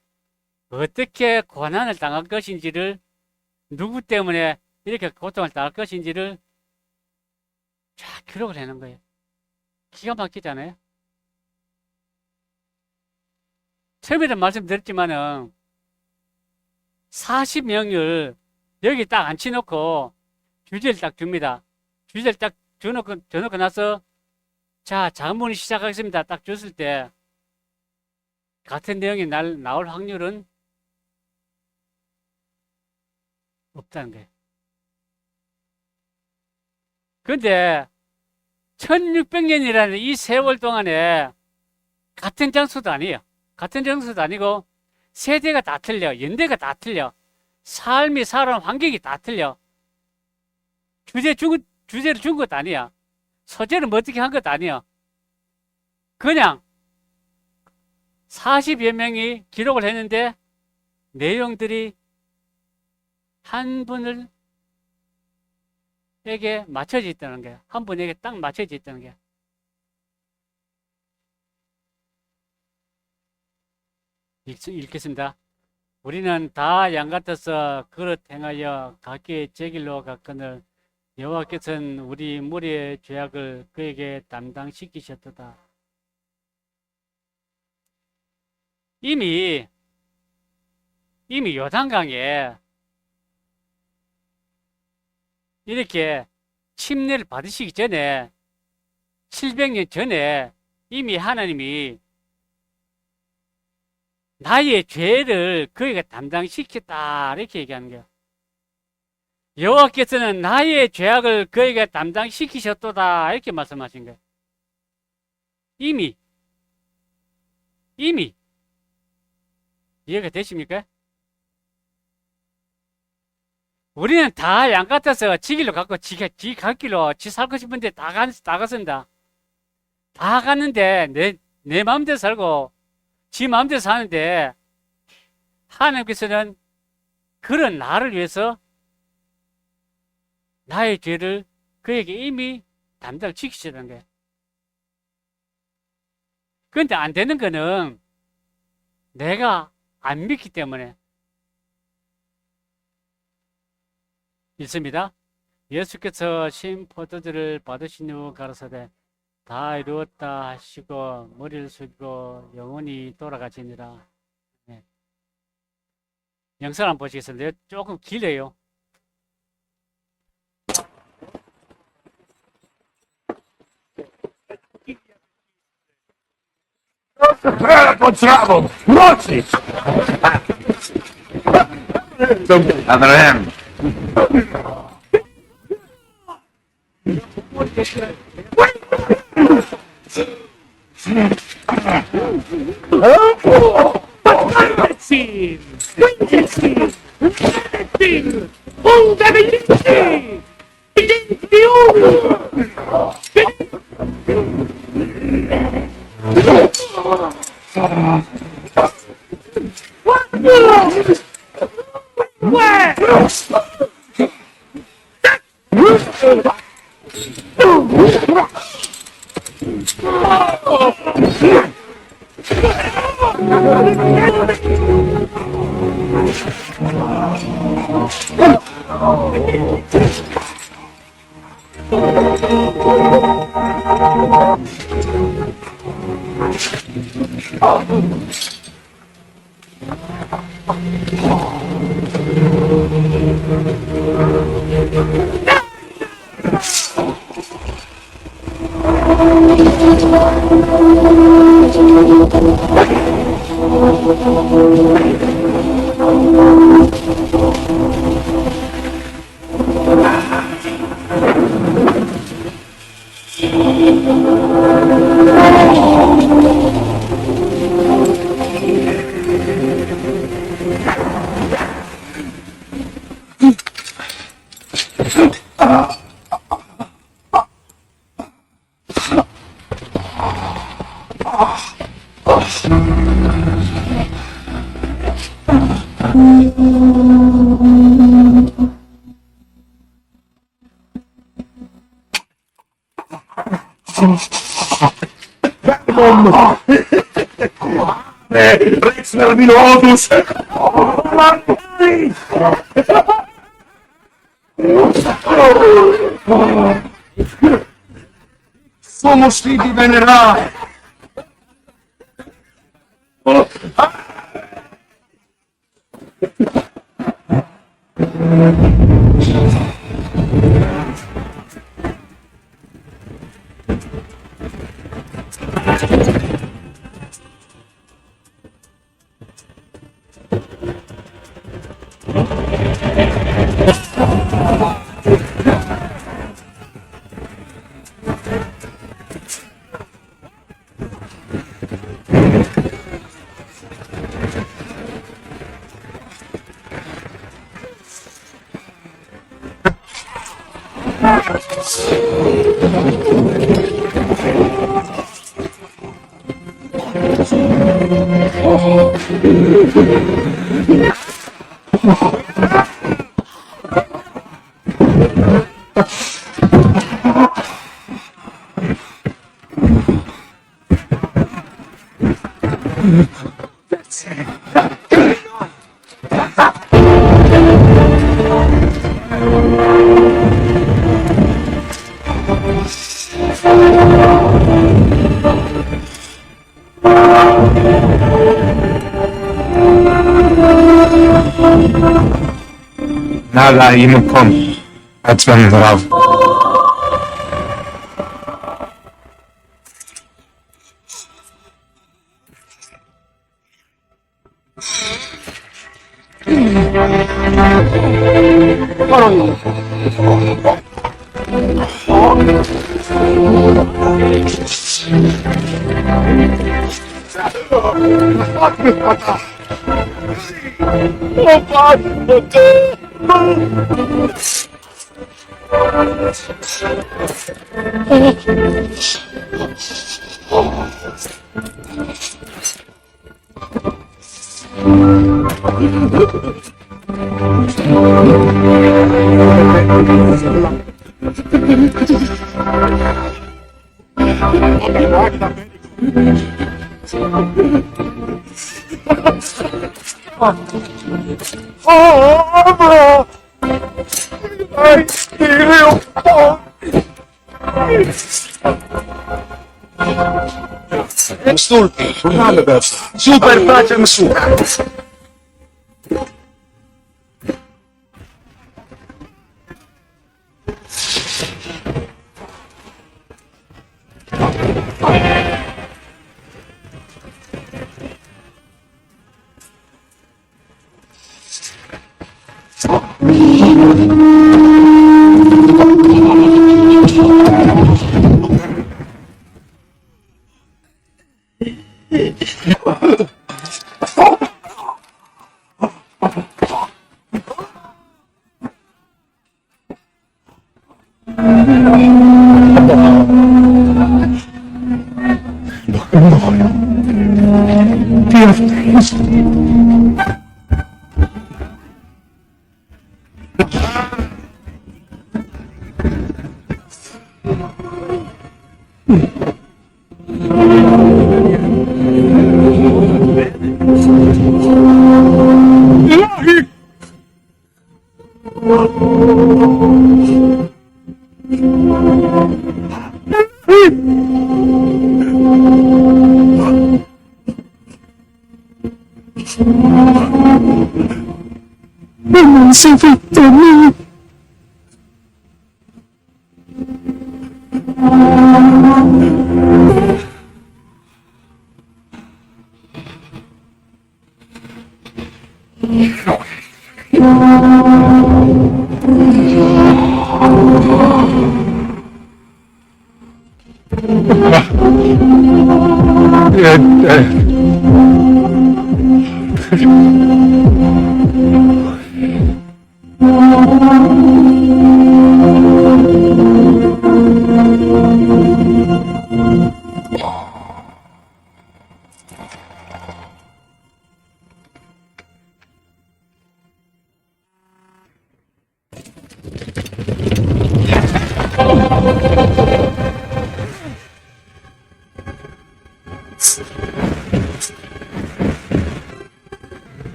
어떻게 고난을 당할 것인지를 누구 때문에 이렇게 고통을 당할 것인지를 쫙 기록을 해놓은 거예요. 기가 막히잖아요. 처음에도 말씀드렸지만은 40명을 여기 딱 앉혀놓고 주제를 딱 줍니다. 주제를 딱 줘놓고 나서 자, 자문이 시작하겠습니다. 딱 줬을 때 같은 내용이 나올 확률은 없다는 거예요. 근데 1600년이라는 이 세월 동안에 같은 장소도 아니에요. 같은 장소도 아니고 세대가 다 틀려. 연대가 다 틀려. 삶이 살아온 환경이 다 틀려. 주제를 준 것도 아니야. 소재를 뭐 어떻게 한 것도 아니야. 그냥 40여 명이 기록을 했는데 내용들이 한 분에게 맞춰져 있다는 거야. 한 분에게 딱 맞춰져 있다는 거야. 읽겠습니다. 우리는 다 양 같아서 그릇 행하여 각기 제 길로 갔거늘 여호와께서는 우리 무리의 죄악을 그에게 담당시키셨도다. 이미 요단강에 이렇게 침례를 받으시기 전에 700년 전에 이미 하나님이 나의 죄를 그에게 담당시켰다 이렇게 얘기하는 거예요. 여호와께서는 나의 죄악을 그에게 담당시키셨도다 이렇게 말씀하신 거예요. 이미 이해가 되십니까? 우리는 다 양 같아서 지 길로 갖고 지 갈 길로 지 살고 싶은데 다 갔습니다. 다 갔는데 내 마음대로 살고 지 마음대로 사는데 하나님께서는 그런 나를 위해서 나의 죄를 그에게 이미 담당을 지키시는 거예요. 그런데 안 되는 거는 내가 안 믿기 때문에. 읽습니다. 예수께서 신 포도주를 받으신 후 가라사대 다 이루었다 하시고 머리를 숙이고 영원히 돌아가시니라. 네. 영상 한번 보시겠습니다. 조금 길어요. Prepare for travel! Proceed! Other hand. Rex Nervinosus! Somos figli venerati! נעלה עם מקום עצבן רב. Super facem super.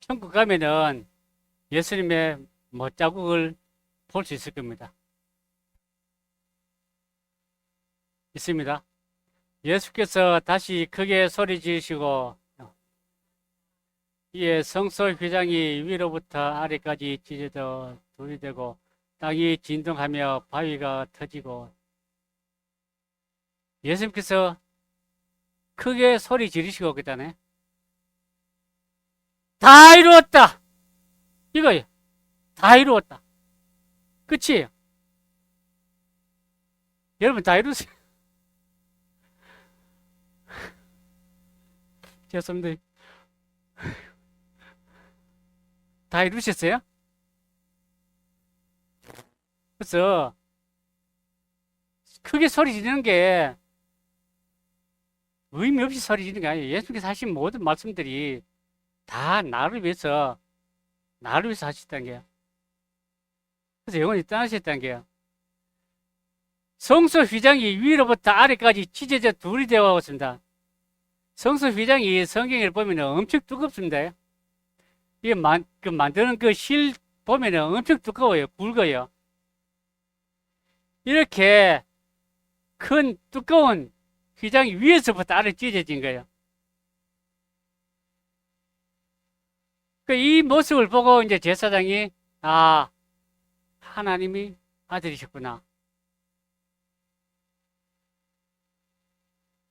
천국 가면은 예수님의 못자국을 볼 수 있을 겁니다. 있습니다. 예수께서 다시 크게 소리 지르시고 이에 성소 휘장이 위로부터 아래까지 찢어져 둘이 되고 땅이 진동하며 바위가 터지고 예수님께서 크게 소리 지르시고 그다네 다 이루었다. 이거예요. 다 이루었다. 끝이에요. 여러분 다 이루세요. 죄송합니다. 다 이루셨어요? 그래서 크게 소리 지르는 게 의미 없이 소리 지르는 게 아니에요. 예수님께서 하신 모든 말씀들이 다 나를 위해서 하셨다는 게요. 그래서 영원히 떠나셨다는 게요. 성소 휘장이 위로부터 아래까지 찢어져 둘이 되어 왔습니다. 성소 휘장이 성경을 보면 엄청 두껍습니다. 이게 만드는 그 실 보면 엄청 두꺼워요. 굵어요. 이렇게 큰 두꺼운 휘장이 위에서부터 아래 찢어진 거예요. 이 모습을 보고 이제 제사장이 하나님이 아들이셨구나.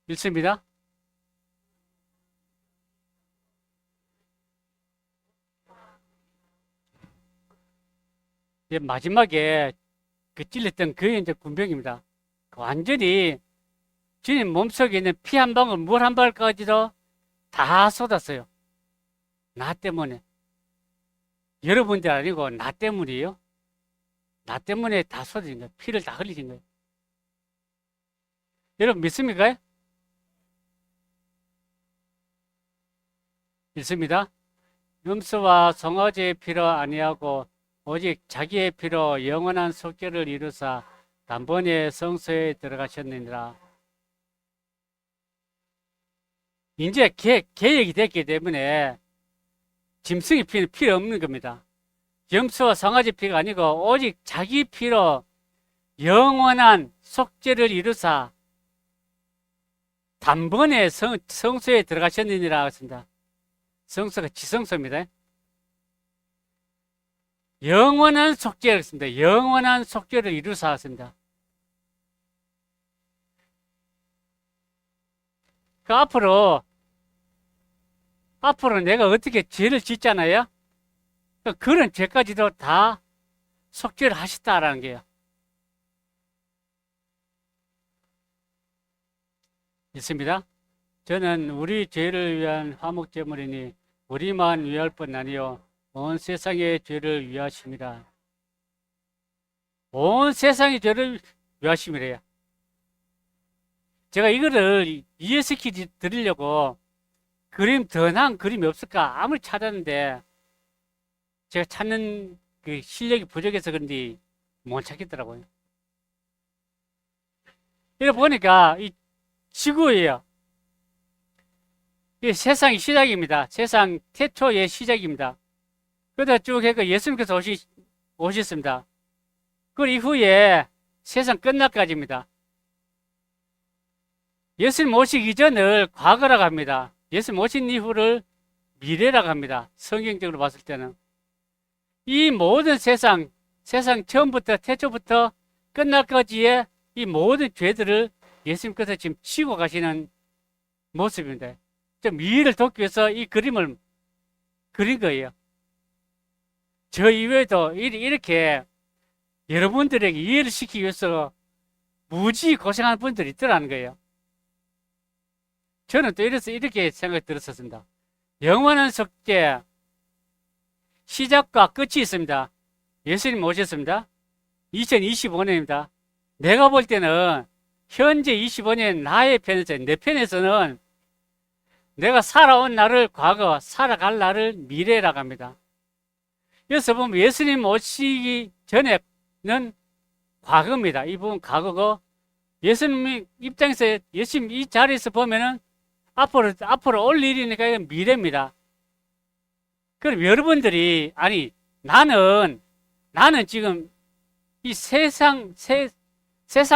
읽습니다. 마지막에 그 찔렸던 그의 이제 군병입니다. 완전히 주님 몸속에 있는 피 한 방울, 물 한 방울까지도 다 쏟았어요. 나 때문에. 여러분들 아니고 나 때문이에요. 나 때문에 다 쏟아진 거예요. 피를 다 흘리신 거예요. 여러분 믿습니까? 믿습니다. 염소와 송아지의 피로 아니하고 오직 자기의 피로 영원한 속죄를 이루사 단번에 성소에 들어가셨느니라. 이제 계획이 됐기 때문에 짐승의 피는 필요 없는 겁니다. 염소와 송아지 피가 아니고 오직 자기 피로 영원한 속죄를 이루사 단번에 성소에 들어가셨느니라 했습니다. 성소가 지성소입니다. 영원한 속죄를 했습니다. 영원한 속죄를 이루사 했습니다. 그 앞으로 내가 어떻게 죄를 짓잖아요? 그런 죄까지도 다 속죄를 하셨다라는 거예요. 있습니다. 저는 우리 죄를 위한 화목제물이니 우리만 위할 뿐 아니요 온 세상의 죄를 위하심이라. 온 세상의 죄를 위하심이래요. 제가 이거를 이해시켜 드리려고 더 나은 그림이 없을까 아무리 찾았는데 제가 찾는 그 실력이 부족해서 그런지 못 찾겠더라고요. 이래 보니까 이 지구예요. 이 세상이 시작입니다. 세상 태초의 시작입니다. 그러다 쭉 해서 예수님께서 오셨습니다. 그 이후에 세상 끝날까지입니다. 예수님 오시기 전을 과거라고 합니다. 예수님 오신 이후를 미래라고 합니다. 성경적으로 봤을 때는. 이 모든 세상 처음부터 태초부터 끝날까지의 이 모든 죄들을 예수님께서 지금 치고 가시는 모습입니다. 좀 이해를 돕기 위해서 이 그림을 그린 거예요. 저 이외에도 이렇게 여러분들에게 이해를 시키기 위해서 무지 고생하는 분들이 있더라는 거예요. 저는 또 이렇게 생각이 들었었습니다. 영원한 속죄 시작과 끝이 있습니다. 예수님 오셨습니다. 2025년입니다. 내가 볼 때는 현재 25년 나의 편에서, 내 편에서는 내가 살아온 날을 과거, 살아갈 날을 미래라고 합니다. 여기서 보면 예수님 오시기 전에는 과거입니다. 이 부분 과거고, 예수님 입장에서, 예수님 이 자리에서 보면은 앞으로 올 일이니까 이건 미래입니다. 그럼 여러분들이, 나는 지금 이 세상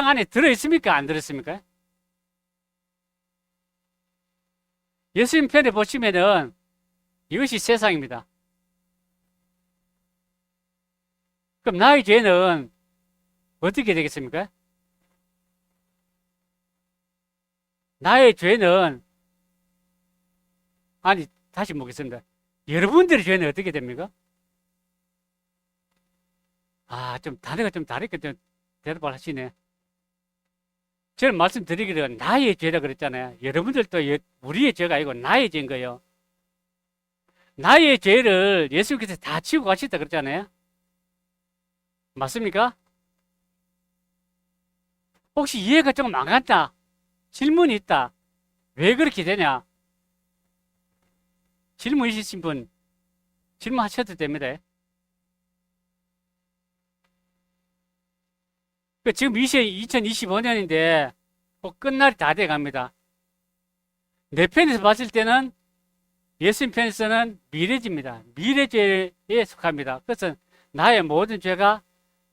안에 들어있습니까? 안 들어있습니까? 예수님 편에 보시면은 이것이 세상입니다. 그럼 나의 죄는 어떻게 되겠습니까? 나의 죄는, 다시 묻겠습니다. 여러분들의 죄는 어떻게 됩니까? 단어가 좀 다르게 좀 대답을 하시네. 저는 말씀드리기를 나의 죄라 그랬잖아요. 여러분들도 우리의 죄가 아니고 나의 죄인 거예요. 나의 죄를 예수님께서 다 치고 가셨다 그랬잖아요. 맞습니까? 혹시 이해가 조금 안 갔다? 질문이 있다. 왜 그렇게 되냐? 질문 있으신 분 질문하셔도 됩니다. 지금 2025년인데 끝날이 다 돼 갑니다. 내 편에서 봤을 때는 예수님 편에서는 미래죄입니다. 미래죄에 속합니다. 그래서 나의 모든 죄가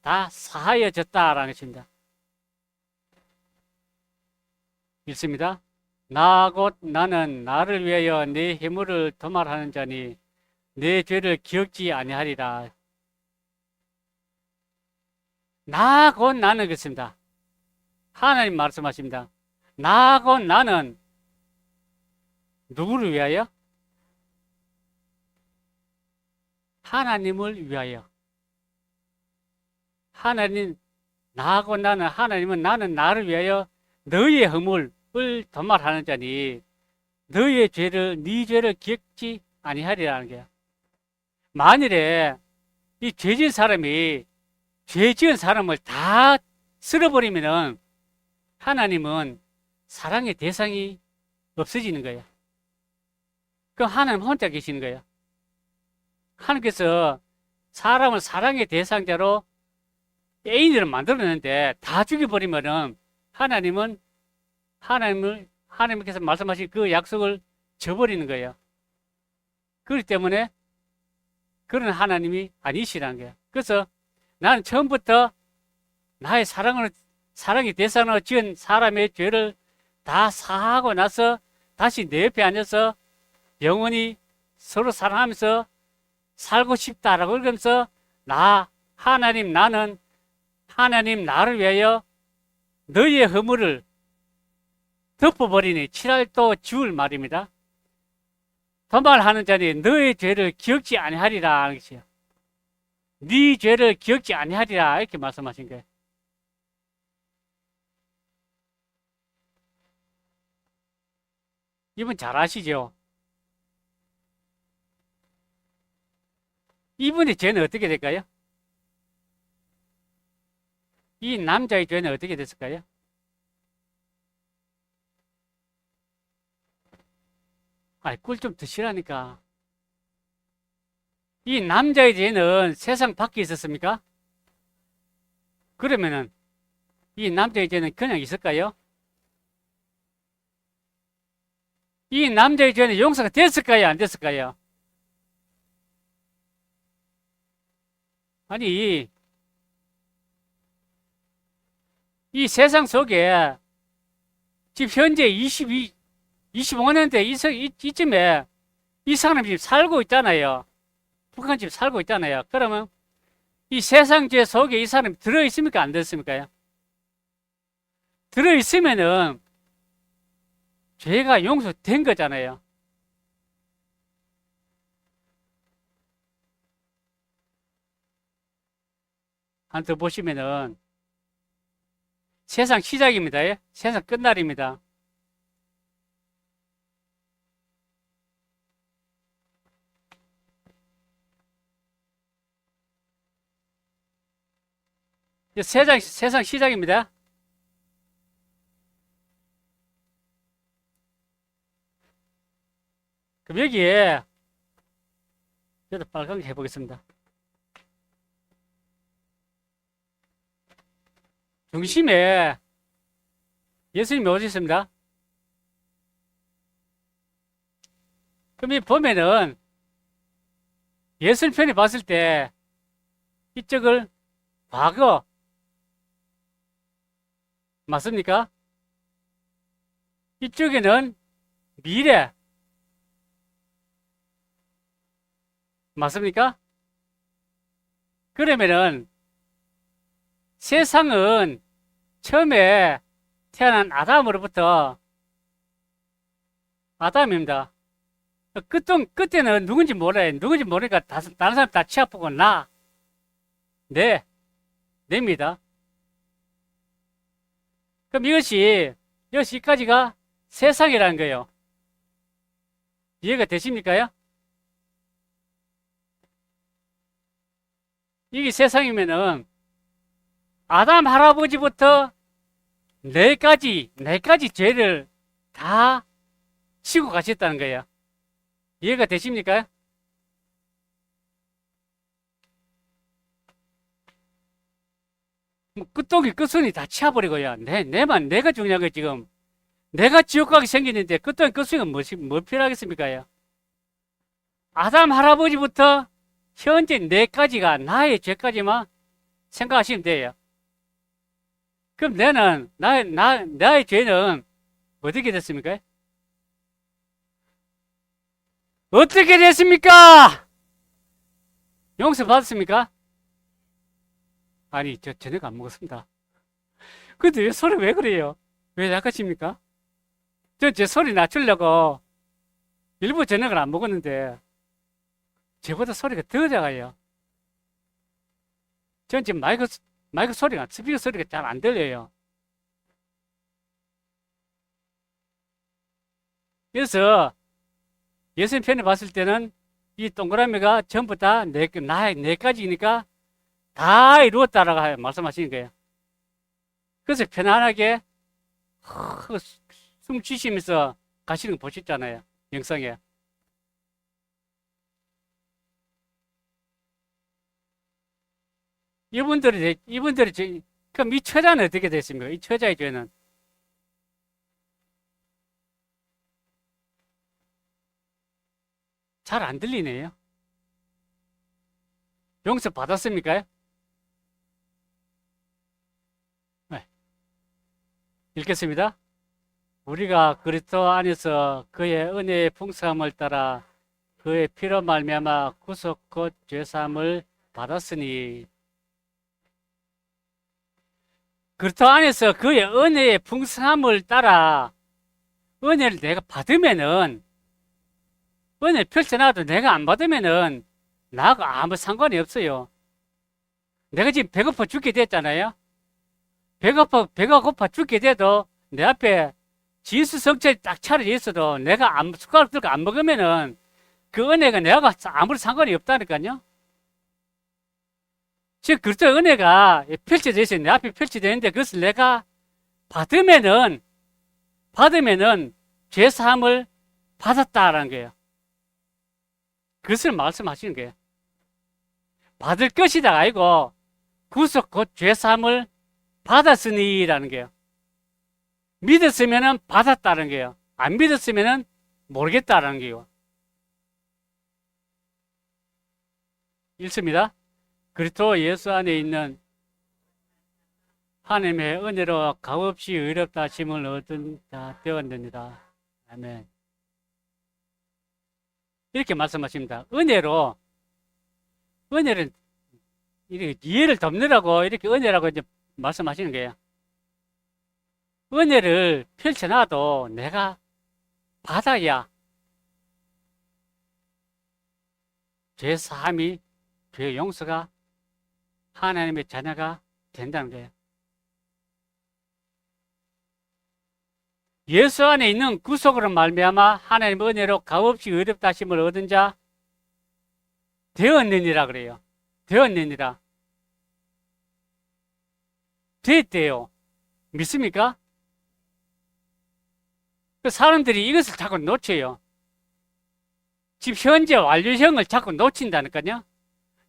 다 사하여졌다라는 것입니다. 읽습니다. 나 곧 나는 나를 위하여 내 해물을 도말하는 자니 내 죄를 기억지 아니하리라. 나 곧 나는 그렇습니다. 하나님 말씀하십니다. 나 곧 나는 누구를 위하여? 하나님을 위하여. 하나님, 나하고 나는, 하나님은 나는 나를 위하여 너희의 허물, 도말하는 자니 너의 죄를 네 죄를 기억지 아니하리라는 거야. 만일에 이 죄 지은 사람이 죄 지은 사람을 다 쓸어버리면은 하나님은 사랑의 대상이 없어지는 거예요. 그럼 하나님 혼자 계시는 거예요. 하나님께서 사람을 사랑의 대상자로 애인을 만들었는데 다 죽여버리면은 하나님께서 말씀하신 그 약속을 저버리는 거예요. 그렇기 때문에 그런 하나님이 아니시라는 거예요. 그래서 나는 처음부터 나의 사랑의 대상으로 지은 사람의 죄를 다 사하고 나서 다시 내 옆에 앉아서 영원히 서로 사랑하면서 살고 싶다라고 그러면서 하나님 나를 위하여 너희의 허물을 덮어버리니 칠할도 지울 말입니다. 도말하는 자니 너의 죄를 기억지 아니하리라 하는 것이요. 네 죄를 기억지 아니하리라 이렇게 말씀하신 거예요. 이분 잘 아시죠? 이분의 죄는 어떻게 될까요? 이 남자의 죄는 어떻게 됐을까요? 꿀 좀 드시라니까. 이 남자의 죄는 세상 밖에 있었습니까? 그러면은 이 남자의 죄는 그냥 있을까요? 이 남자의 죄는 용서가 됐을까요? 안 됐을까요? 아니, 이 세상 속에 지금 현재 25년대 이쯤에 이 사람이 지금 살고 있잖아요. 북한 지금 살고 있잖아요. 그러면 이 세상 죄 속에 이 사람이 들어있습니까? 안 들어있습니까? 들어있으면은 죄가 용서된 거잖아요. 한 더 보시면은 세상 시작입니다. 세상 끝날입니다. 세상 시작입니다. 그럼 여기에 저도 빨갛게 해보겠습니다. 중심에 예수님이 어디 있습니다? 그럼 이 보면은 예술 편에 봤을 때 이쪽을 과거 맞습니까? 이쪽에는 미래 맞습니까? 그러면은 세상은 처음에 태어난 아담으로부터 아담입니다. 그때는 누군지 몰라요. 누군지 모르니까 다른 사람 다 취합하고 내입니다. 그럼 여기까지가 세상이라는 거예요. 이해가 되십니까요? 이게 세상이면은 아담 할아버지부터 네 가지 죄를 다 치고 가셨다는 거예요. 이해가 되십니까? 끝독이 끝순이 다 치워버리고요. 내가 중요한 거 지금. 내가 지옥 가게 생기는데 끝독이 끝순이가 뭐 필요하겠습니까? 아담 할아버지부터 현재 네 가지가 나의 죄까지만 생각하시면 돼요. 그럼 나의 죄는 어떻게 됐습니까? 어떻게 됐습니까? 용서 받았습니까? 아니, 저녁 안 먹었습니다. 근데 소리 왜 그래요? 왜 약하십니까? 제 소리 낮추려고 일부 저녁을 안 먹었는데, 저보다 소리가 더 작아요. 전 지금 스피커 소리가 잘 안 들려요. 그래서 예수님 편에 봤을 때는 이 동그라미가 전부 다 네 가지니까 다 이루었다라고 말씀하시는 거예요. 그래서 편안하게 숨 쉬시면서 가시는 거 보셨잖아요. 영상에. 그럼 이 처자는 어떻게 됐습니까? 이 처자의 죄는 잘 안 들리네요. 용서 받았습니까? 네. 읽겠습니다. 우리가 그리스도 안에서 그의 은혜의 풍성함을 따라 그의 피로 말미암아 구속 곧 죄사함을 받았으니 그리스도 안에서 그의 은혜의 풍성함을 따라 은혜를 내가 받으면은 은혜를 펼쳐놔도 내가 안 받으면은 나하고 아무 상관이 없어요. 내가 지금 배고파 죽게 됐잖아요. 배가 고파 죽게 돼도 내 앞에 진수성철이 딱 차려져 있어도 내가 숟가락 들고 안 먹으면은 그 은혜가 내가 아무리 상관이 없다니까요. 지금 그리스도의 은혜가 펼쳐져 있어요. 내 앞에 펼쳐져 있는데 그것을 내가 받으면은 죄사함을 받았다라는 거예요. 그것을 말씀하시는 거예요. 받을 것이다 아니고 구속 곧 죄사함을 받았으니라는 거예요. 믿었으면은 받았다는 거예요. 안 믿었으면은 모르겠다라는 거예요. 읽습니다. 그리스도 예수 안에 있는 하나님의 은혜로 값없이 의롭다 하심을 얻은 자 되었느니라. 아멘. 이렇게 말씀하십니다. 은혜는 이렇게 이해를 덮느라고 이렇게 은혜라고 이제 말씀하시는 거예요. 은혜를 펼쳐놔도 내가 받아야 죄 사함이 죄 용서가 하나님의 자녀가 된다는 거예요. 예수 안에 있는 구속으로 말미암아 하나님의 은혜로 값없이 의롭다 하심을 얻은 자 되었느니라 그래요. 되었느니라. 됐대요. 믿습니까? 사람들이 이것을 자꾸 놓쳐요. 지금 현재 완료형을 자꾸 놓친다니까요.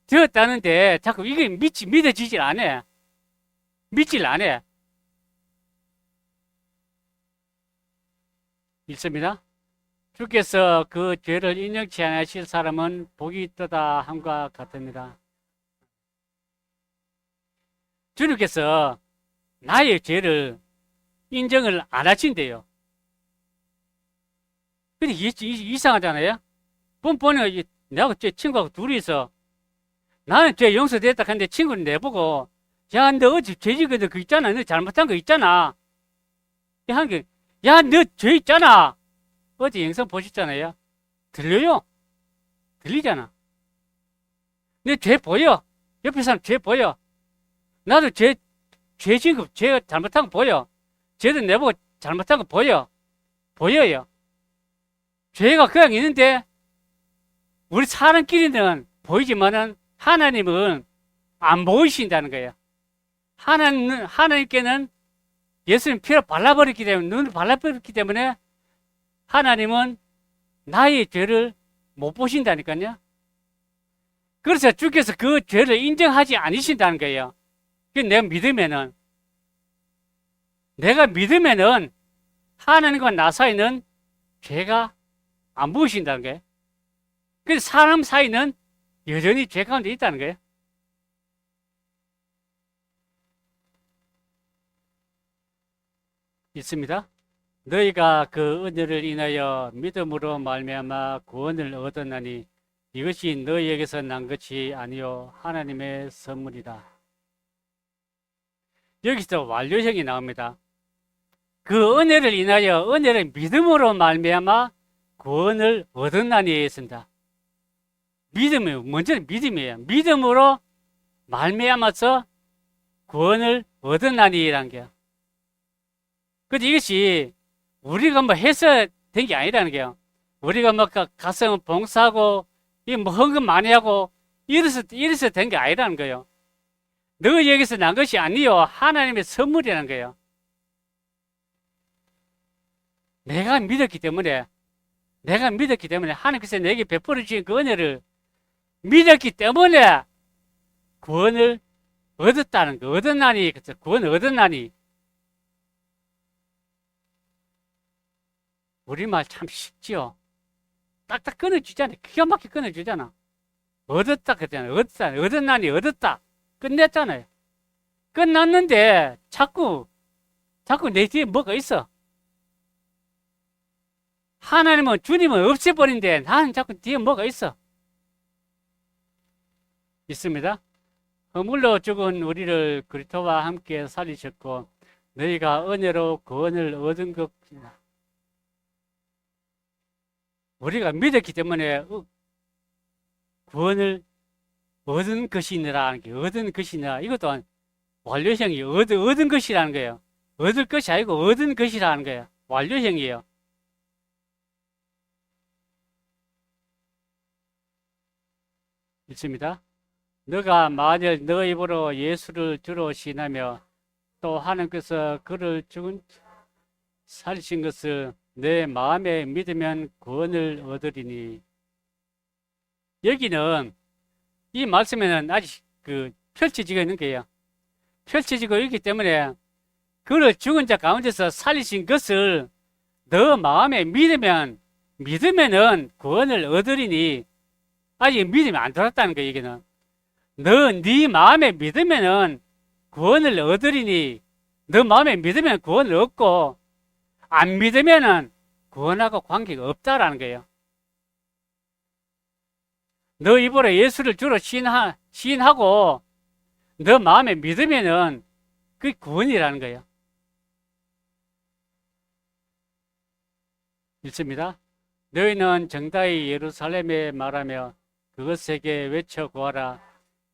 되었다는데 자꾸 이게 믿어지질 않아. 믿질 않아. 읽습니다. 주께서 그 죄를 인정치 않으실 사람은 복이 있도다 함과 같습니다. 주님께서 나의 죄를 인정을 안 하신대요. 근데 이상하잖아요. 보면 내하고 친구하고 둘이서 나는 죄 용서됐다 하는데 친구는 내보고 야, 너 어제 죄 지은 거 있잖아. 너 잘못한 거 있잖아. 야, 너 죄 있잖아. 어제 영상 보셨잖아요. 들려요? 들리잖아. 내 죄 보여. 옆에 사람 죄 보여. 나도 죄 지은 거, 죄 잘못한 거 보여. 죄도 내보고 잘못한 거 보여. 보여요. 죄가 그냥 있는데 우리 사람끼리는 보이지만은 하나님은 안 보이신다는 거예요. 하나님께는 예수님 피로 발라버렸기 때문에, 눈을 발라버렸기 때문에 하나님은 나의 죄를 못 보신다니까요. 그래서 주께서 그 죄를 인정하지 않으신다는 거예요. 내가 믿으면은 하나님과 나 사이는 죄가 안 보이신다는 거예요. 그래서 사람 사이는 여전히 죄 가운데 있다는 거예요. 있습니다. 너희가 그 은혜를 인하여 믿음으로 말미암아 구원을 얻었나니 이것이 너희에게서 난 것이 아니요 하나님의 선물이다. 여기서 완료형이 나옵니다. 그 은혜를 인하여 은혜를 믿음으로 말미암아 구원을 얻었나니 했습니다. 믿음이에요. 먼저는 믿음이에요. 믿음으로 말미암아서 구원을 얻었나니라는 게요. 근데 이것이 우리가 뭐 해서 된 게 아니라는 게요. 우리가 뭐 가서 봉사하고 이 뭐 헌금 많이 하고 이래서 된 게 아니라는 거예요. 너희에게서 난 것이 아니요 하나님의 선물이라는 거예요. 내가 믿었기 때문에 하나님께서 내게 베풀어 주신 그 은혜를 믿었기 때문에 구원을 얻었다는 거. 얻었나니 그래서 구원을 얻었나니. 우리말 참 쉽지요. 딱딱 끊어주잖아. 기가 막히게 끊어주잖아. 얻었다 그랬잖아. 얻었나니 얻었다. 끝냈잖아요. 끝났는데 자꾸 내 뒤에 뭐가 있어. 하나님은 주님은 없애버린데 나는 자꾸 뒤에 뭐가 있어. 있습니다. 허물로 죽은 우리를 그리스도와 함께 살리셨고 너희가 은혜로 구원을 얻은 것이다. 우리가 믿었기 때문에 구원을 얻은 것이니라. 얻은 것이니라. 이것도 완료형이 얻은 것이라는 거예요. 얻을 것이 아니고 얻은 것이라는 거예요. 완료형이에요. 있습니다. 너가 만일 너 입으로 예수를 주로 시인하며 또 하나님께서 그를 죽은 살리신 것을 내 마음에 믿으면 구원을 얻으리니. 여기는 이 말씀에는 아직 펼쳐지고 있는 거예요. 펼쳐지고 있기 때문에 그를 죽은 자 가운데서 살리신 것을 너 마음에 믿으면은 구원을 얻으리니. 아직 믿음이 안 들었다는 거예요. 여기는 네 마음에 믿으면은 구원을 얻으리니. 너 마음에 믿으면 구원을 얻고 안 믿으면은 구원하고 관계가 없다라는 거예요. 너 입으로 예수를 주로 시인하고 너 마음에 믿으면은 그게 구원이라는 거예요. 읽습니다. 너희는 정다이 예루살렘에 말하며 그것에게 외쳐 구하라.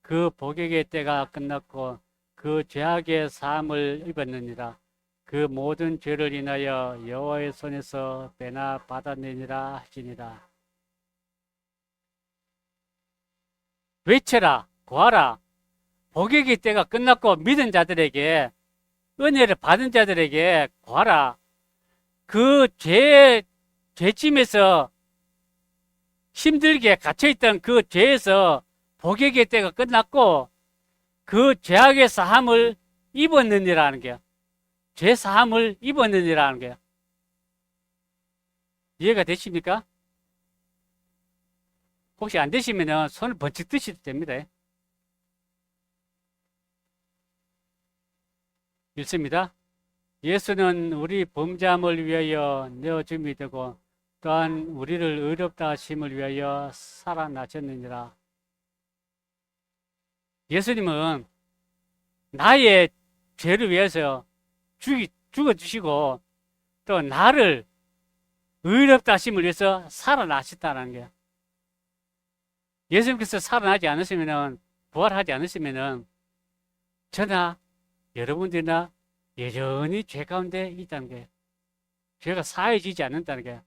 그 복역의 때가 끝났고 그 죄악의 사함을 입었느니라. 그 모든 죄를 인하여 여호와의 손에서 배나 받았느니라 하시니라. 외쳐라, 구하라. 복역의 때가 끝났고 믿은 자들에게, 은혜를 받은 자들에게 구하라. 그 죄짐에서 힘들게 갇혀있던 그 죄에서 복역의 때가 끝났고 그 죄악의 사함을 입었느니라는 거예요. 죄 사함을 입었느니라는 거예요. 이해가 되십니까? 혹시 안 되시면 손을 번쩍 드셔도 됩니다. 읽습니다. 예수는 우리 범죄함을 위하여 내어줌이 되고 또한 우리를 의롭다 하심을 위하여 살아나셨느니라. 예수님은 나의 죄를 위해서 죽어주시고 또 나를 의롭다 하심을 위해서 살아나셨다는 거예요. 예수님께서 살아나지 않으시면, 부활하지 않으시면 저나 여러분들이나 여전히 죄 가운데 있다는 거예요. 죄가 사해지지 않는다는 거예요.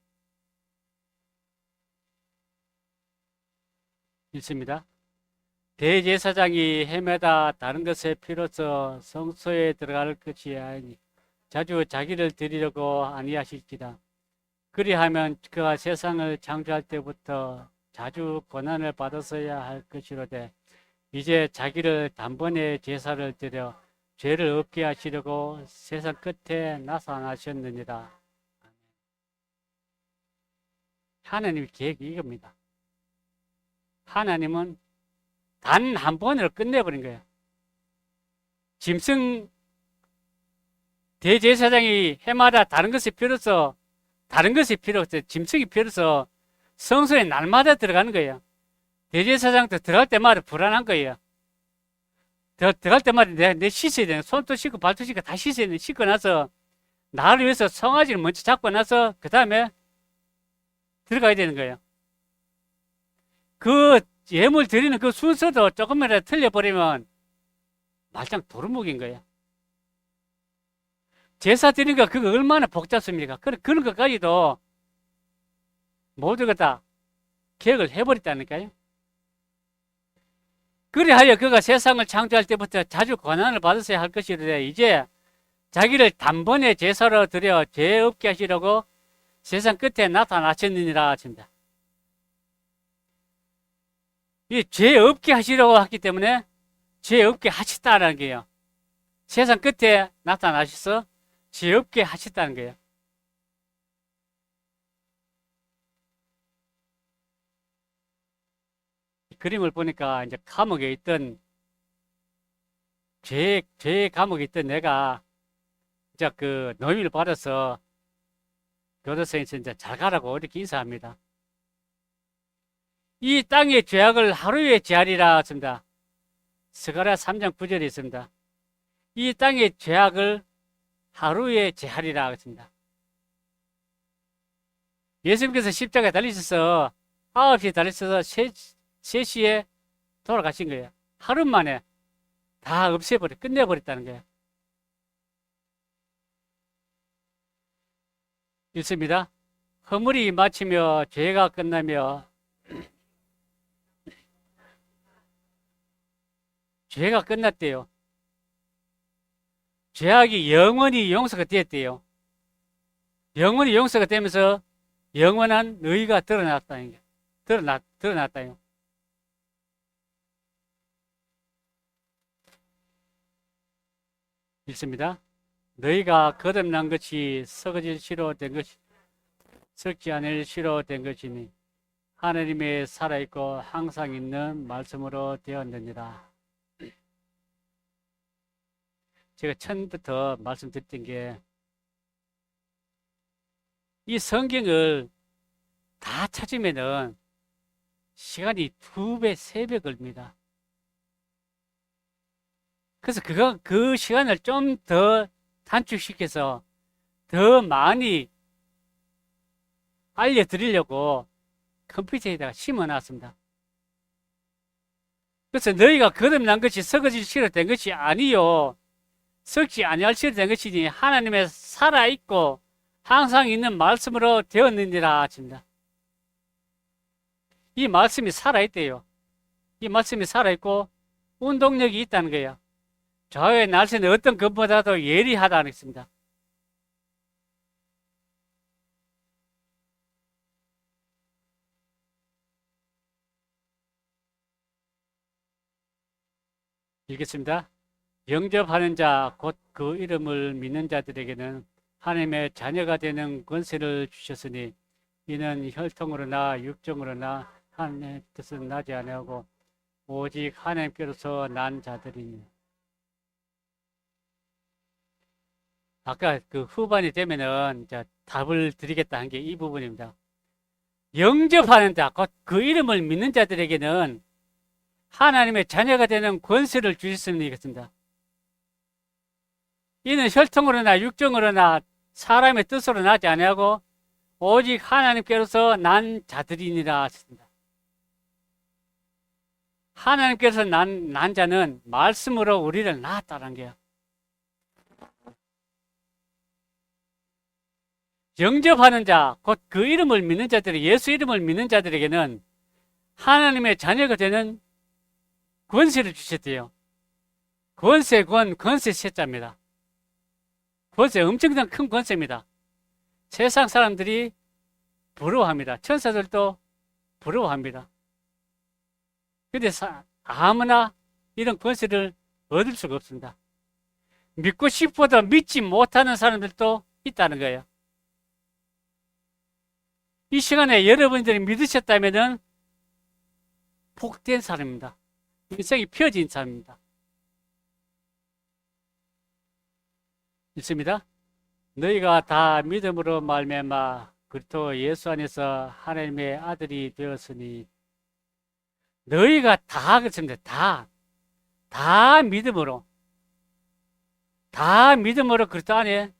읽습니다. 대제사장이 헤매다 다른 것에 필요서 성소에 들어갈 것이 아니니 자주 자기를 드리려고 아니하실지라. 그리하면 그가 세상을 창조할 때부터 자주 고난을 받았어야 할 것이로되 이제 자기를 단번에 제사를 드려 죄를 없게 하시려고 세상 끝에 나타나셨느니라. 하나님의 계획이 이겁니다. 하나님은 단 한 번으로 끝내버린 거예요. 짐승 대제사장이 해마다 다른 것이 필요해서 짐승이 필요해서 성소에 날마다 들어가는 거예요. 대제사장도 들어갈 때마다 불안한 거예요. 들어갈 때마다 내 씻어야 되는, 손도 씻고 발도 씻고 다 씻어야 되는, 씻고 나서 나를 위해서 송아지를 먼저 잡고 나서 그 다음에 들어가야 되는 거예요. 그 예물 드리는 그 순서도 조금이라도 틀려버리면 말짱 도루묵인 거예요. 제사 드리는 거 그거 얼마나 복잡습니까? 그런 것까지도 모두가 다 개혁을 해버렸다니까요. 그리하여 그가 세상을 창조할 때부터 자주 고난을 받았어야 할 것이로되 이제 자기를 단번에 제사로 드려 죄 없게 하시려고 세상 끝에 나타나셨느니라 하십니다. 이 죄 없게 하시려고 했기 때문에 죄 없게 하셨다는 거예요. 세상 끝에 나타나셔서 죄 없게 하셨다는 거예요. 그림을 보니까 이제 감옥에 있던 죄의 감옥에 있던 내가 이제 그 노임을 받아서 교도소에서 이제 잘 가라고 이렇게 인사합니다. 이 땅의 죄악을 하루에 제하리라 했습니다. 스가랴 3장 9절에 있습니다. 이 땅의 죄악을 하루에 제하리라 했습니다. 예수님께서 십자가에 달리셔서 9시에 달리셔서 3시에 돌아가신 거예요. 하루 만에 다 끝내버렸다는 거예요. 있습니다. 허물이 마치며 죄가 끝나며 죄가 끝났대요. 죄악이 영원히 용서가 되었대요. 영원히 용서가 되면서 영원한 의의가 드러났다는 게 드러났다요. 읽습니다. 너희가 거듭난 것이 썩어질 시로 된 것이 썩지 않을 시로 된 것이니 하나님의 살아있고 항상 있는 말씀으로 되었느니라. 제가 처음부터 말씀드렸던 게 이 성경을 다 찾으면은 시간이 2배, 3배 걸립니다. 그래서 그 시간을 좀 더 단축시켜서 더 많이 알려드리려고 컴퓨터에다가 심어놨습니다. 그래서 너희가 거듭난 것이 썩어질 시로 된 것이 아니요 썩지 아니할 시로 된 것이니 하나님의 살아있고 항상 있는 말씀으로 되었느니라 하십니다. 이 말씀이 살아있대요. 이 말씀이 살아있고 운동력이 있다는 거예요. 좌우의 날씨는 어떤 것보다도 예리하다는 것입니다. 읽겠습니다. 영접하는 자, 곧 그 이름을 믿는 자들에게는 하나님의 자녀가 되는 권세를 주셨으니 이는 혈통으로나 육정으로나 하나님의 뜻은 나지 아니하고 오직 하나님께로서 난 자들이니. 아까 그 후반이 되면은 이제 답을 드리겠다 한 게 이 부분입니다. 영접하는 자, 곧 그 이름을 믿는 자들에게는 하나님의 자녀가 되는 권세를 주셨으니 이것입니다. 이는 혈통으로나 육정으로나 사람의 뜻으로 나지 아니하고 오직 하나님께로서 난 자들이니라 하셨습니다. 하나님께서 난 자는 말씀으로 우리를 낳았다는 거예요. 영접하는 자, 곧 그 이름을 믿는 자들이 예수 이름을 믿는 자들에게는 하나님의 자녀가 되는 권세를 주셨대요. 권세 세자입니다. 권세 엄청난 큰 권세입니다. 세상 사람들이 부러워합니다. 천사들도 부러워합니다. 그런데 아무나 이런 권세를 얻을 수가 없습니다. 믿고 싶어도 믿지 못하는 사람들도 있다는 거예요. 이 시간에 여러분들이 믿으셨다면 복된 사람입니다. 인생이 펴진 사람입니다. 있습니다. 너희가 다 믿음으로 말미암아 그리스도 예수 안에서 하나님의 아들이 되었으니 너희가 다 그렇습니다. 다 믿음으로 그리스도 안에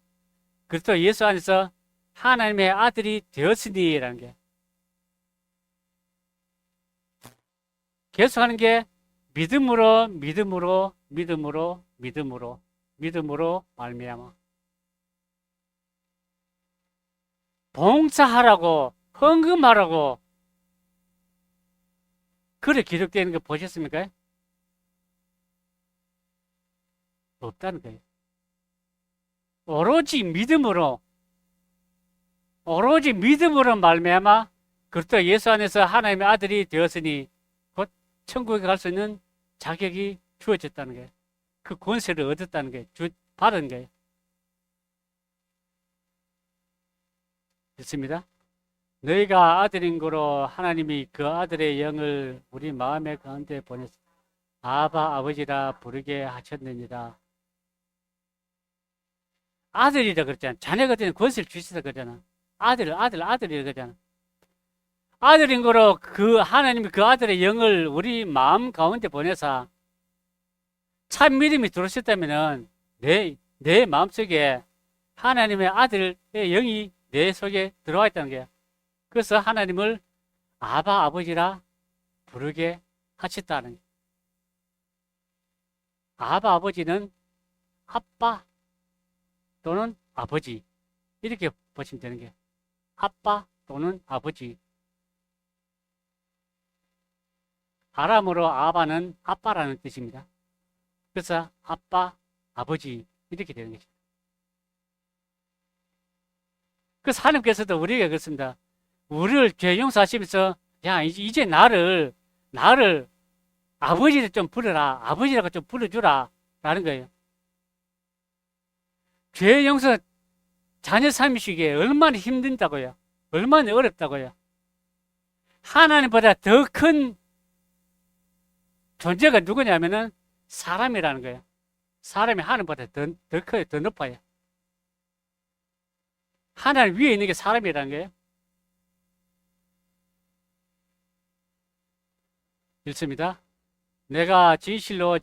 그리스도 예수 안에서 하나님의 아들이 되었으니라는 게 계속하는 게 믿음으로 말미암아 봉사하라고 헌금하라고 그래 기록되는 거 보셨습니까? 없다는 거예요. 오로지 믿음으로 말미암아 그리스도 예수 안에서 하나님의 아들이 되었으니 곧 천국에 갈 수 있는 자격이 주어졌다는 거예요. 그 권세를 얻었다는 거예요. 받은 거예요. 됐습니다. 너희가 아들인 거로 하나님이 그 아들의 영을 우리 마음의 가운데 보내서 아바 아버지라 부르게 하셨느니라. 아들이라 그랬잖아. 자녀가 되는 권세를 주시다 그러잖아. 아들이라 그러잖아. 아들인 거로 그 하나님이 그 아들의 영을 우리 마음 가운데 보내서 참 믿음이 들어오셨다면은 내 마음속에 하나님의 아들의 영이 내 속에 들어와 있다는 거야. 그래서 하나님을 아바 아버지라 부르게 하셨다는 거야. 아바 아버지는 아빠 또는 아버지 이렇게 보시면 되는 거예요. 아빠 또는 아버지. 아람어로 아바는 아빠라는 뜻입니다. 그래서 아빠, 아버지 이렇게 되는 것입니다. 그래서 하나님께서도 우리에게 그렇습니다. 우리를 죄 용서하시면서 야 이제 나를 아버지를 좀 부르라. 아버지라고 좀 불러주라 라는 거예요. 죄 용서 자녀 삼으시기에 얼마나 힘든다고요. 얼마나 어렵다고요. 하나님보다 더 큰 존재가 누구냐면은 사람이라는 거예요. 사람이 하나님보다 더 커요. 더 높아요. 하나님 위에 있는 게 사람이라는 거예요. 읽습니다. 내가 진실로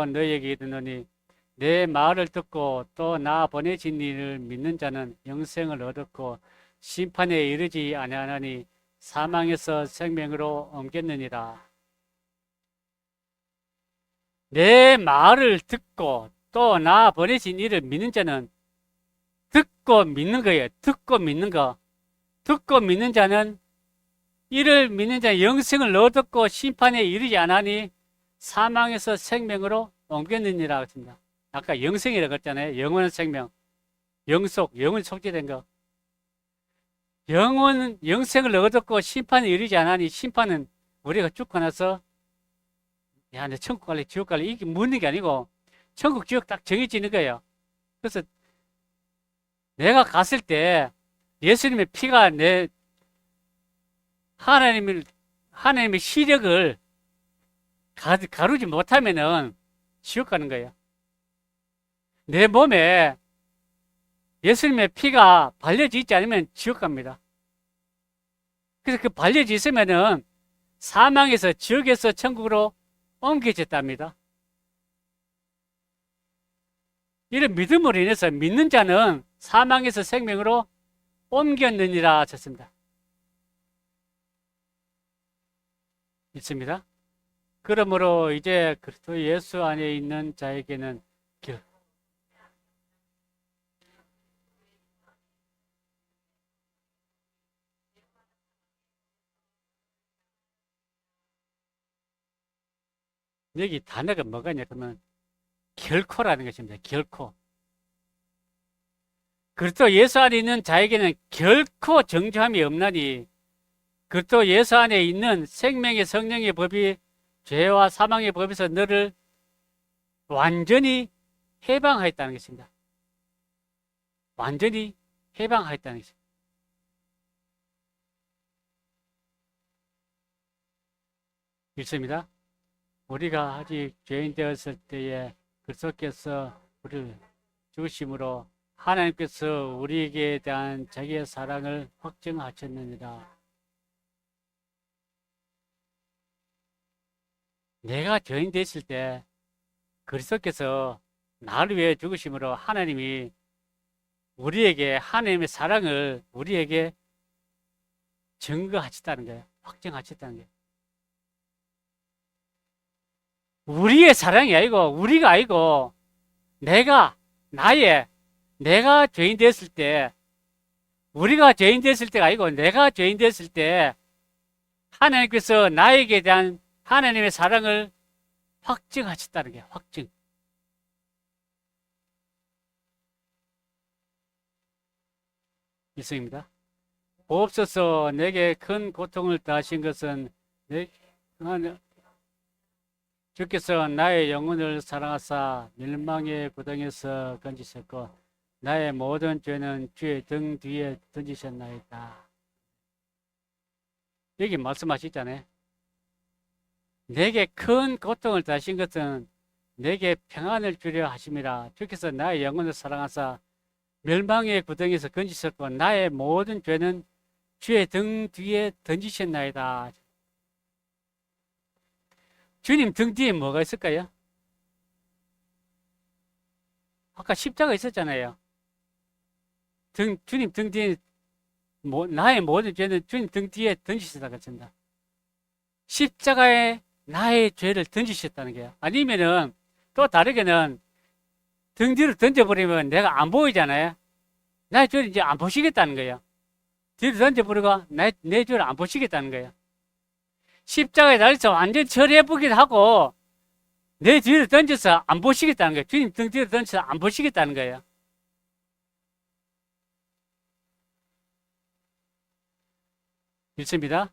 너희에게 이르노니 내 말을 듣고 또 나 보내신 이를 믿는 자는 영생을 얻었고 심판에 이르지 아니하나니 사망에서 생명으로 옮겼느니라. 내 말을 듣고 또 나 보내신 이를 믿는 자는 듣고 믿는 거예요. 듣고 믿는 거. 듣고 믿는 자는 이를 믿는 자는 영생을 얻었고 심판에 이르지 않으니 사망에서 생명으로 옮겼느니라 했습니다. 아까 영생이라고 했잖아요. 영원한 생명. 영은 속죄된 거. 영생을 얻었고 심판에 이르지 않으니 심판은 우리가 죽고 나서 야, 내 천국 갈래, 지옥 갈래 이게 묻는 게 아니고 천국, 지옥 딱 정해지는 거예요. 그래서 내가 갔을 때 예수님의 피가 내 하나님의 시력을 가루지 못하면은 지옥 가는 거예요. 내 몸에 예수님의 피가 발려져 있지 않으면 지옥 갑니다. 그래서 그 발려져 있으면은 사망에서 지옥에서 천국으로 옮겨졌답니다. 이런 믿음으로 인해서 믿는 자는 사망에서 생명으로 옮겼느니라 하셨습니다. 있습니다. 그러므로 이제 그리스도 예수 안에 있는 자에게는 여기 단어가 뭐가냐 그러면 결코라는 것입니다. 결코. 그리스도 예수 안에 있는 자에게는 결코 정죄함이 없나니 그리스도 예수 안에 있는 생명의 성령의 법이 죄와 사망의 법에서 너를 완전히 해방하였다는 것입니다. 완전히 해방하였다는 것입니다. 읽습니다. 우리가 아직 죄인 되었을 때에 그리스도께서 우리를 죽으심으로 하나님께서 우리에게 대한 자기의 사랑을 확증하셨느니라. 내가 죄인 됐을 때 그리스도께서 나를 위해 죽으심으로 하나님이 우리에게 하나님의 사랑을 우리에게 증거하셨다는 거예요. 확증하셨다는 거예요. 우리의 사랑이 아니고 우리가 아니고 내가 죄인 됐을 때 우리가 죄인 됐을 때가 아니고 내가 죄인 됐을 때 하나님께서 나에게 대한 하나님의 사랑을 확증하셨다는 게 확증. 일성입니다. 없어서 내게 큰 고통을 더하신 것은 주께서 나의 영혼을 사랑하사 멸망의 구덩이에서 건지셨고 나의 모든 죄는 주의 등 뒤에 던지셨나이다. 여기 말씀하시잖아요. 내게 큰 고통을 더하신 것은 내게 평안을 주려 하심이라. 주께서 나의 영혼을 사랑하사 멸망의 구덩이에서 건지셨고 나의 모든 죄는 주의 등 뒤에 던지셨나이다. 주님 등 뒤에 뭐가 있을까요? 아까 십자가 있었잖아요. 주님 등 뒤에 나의 모든 죄는 주님 등 뒤에 던지셨다고 했습니다. 십자가에 나의 죄를 던지셨다는 거예요. 아니면은 또 다르게는 등 뒤로 던져버리면 내가 안 보이잖아요. 나의 죄를 이제 안 보시겠다는 거예요. 뒤로 던져버리고 내 죄를 안 보시겠다는 거예요. 십자가에 달려서 완전 처리해보기도 하고 내 뒤로 던져서 안 보시겠다는 거예요. 주님 등 뒤로 던져서 안 보시겠다는 거예요. 읽습니다.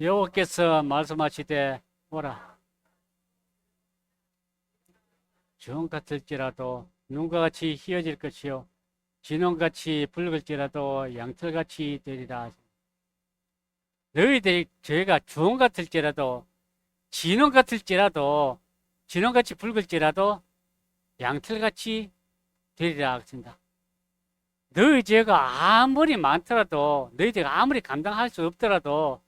여호와께서 말씀하시되 오라. 주홍 같을지라도 눈과 같이 희어질 것이요 진홍같이 붉을지라도 양털같이 되리라. 너희들의 죄가 주홍 같을지라도 진홍 같을지라도 진홍같이 붉을지라도 양털같이 되리라 하십니다. 너희 죄가 아무리 많더라도 너희 죄가 아무리 감당할 수 없더라도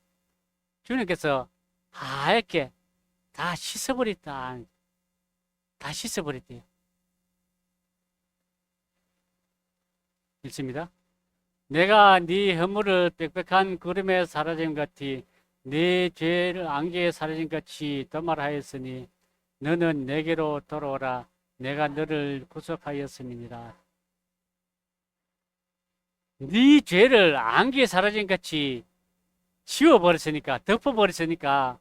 주님께서 하얗게 다 씻어버렸다. 다 씻어버렸대요. 읽습니다. 내가 네 허물을 빽빽한 구름에 사라짐 같이 네 죄를 안개에 사라짐 같이 도말하였으니 너는 내게로 돌아오라. 내가 너를 구속하였음이니라. 네 죄를 안개에 사라짐 같이 지워버렸으니까, 덮어버렸으니까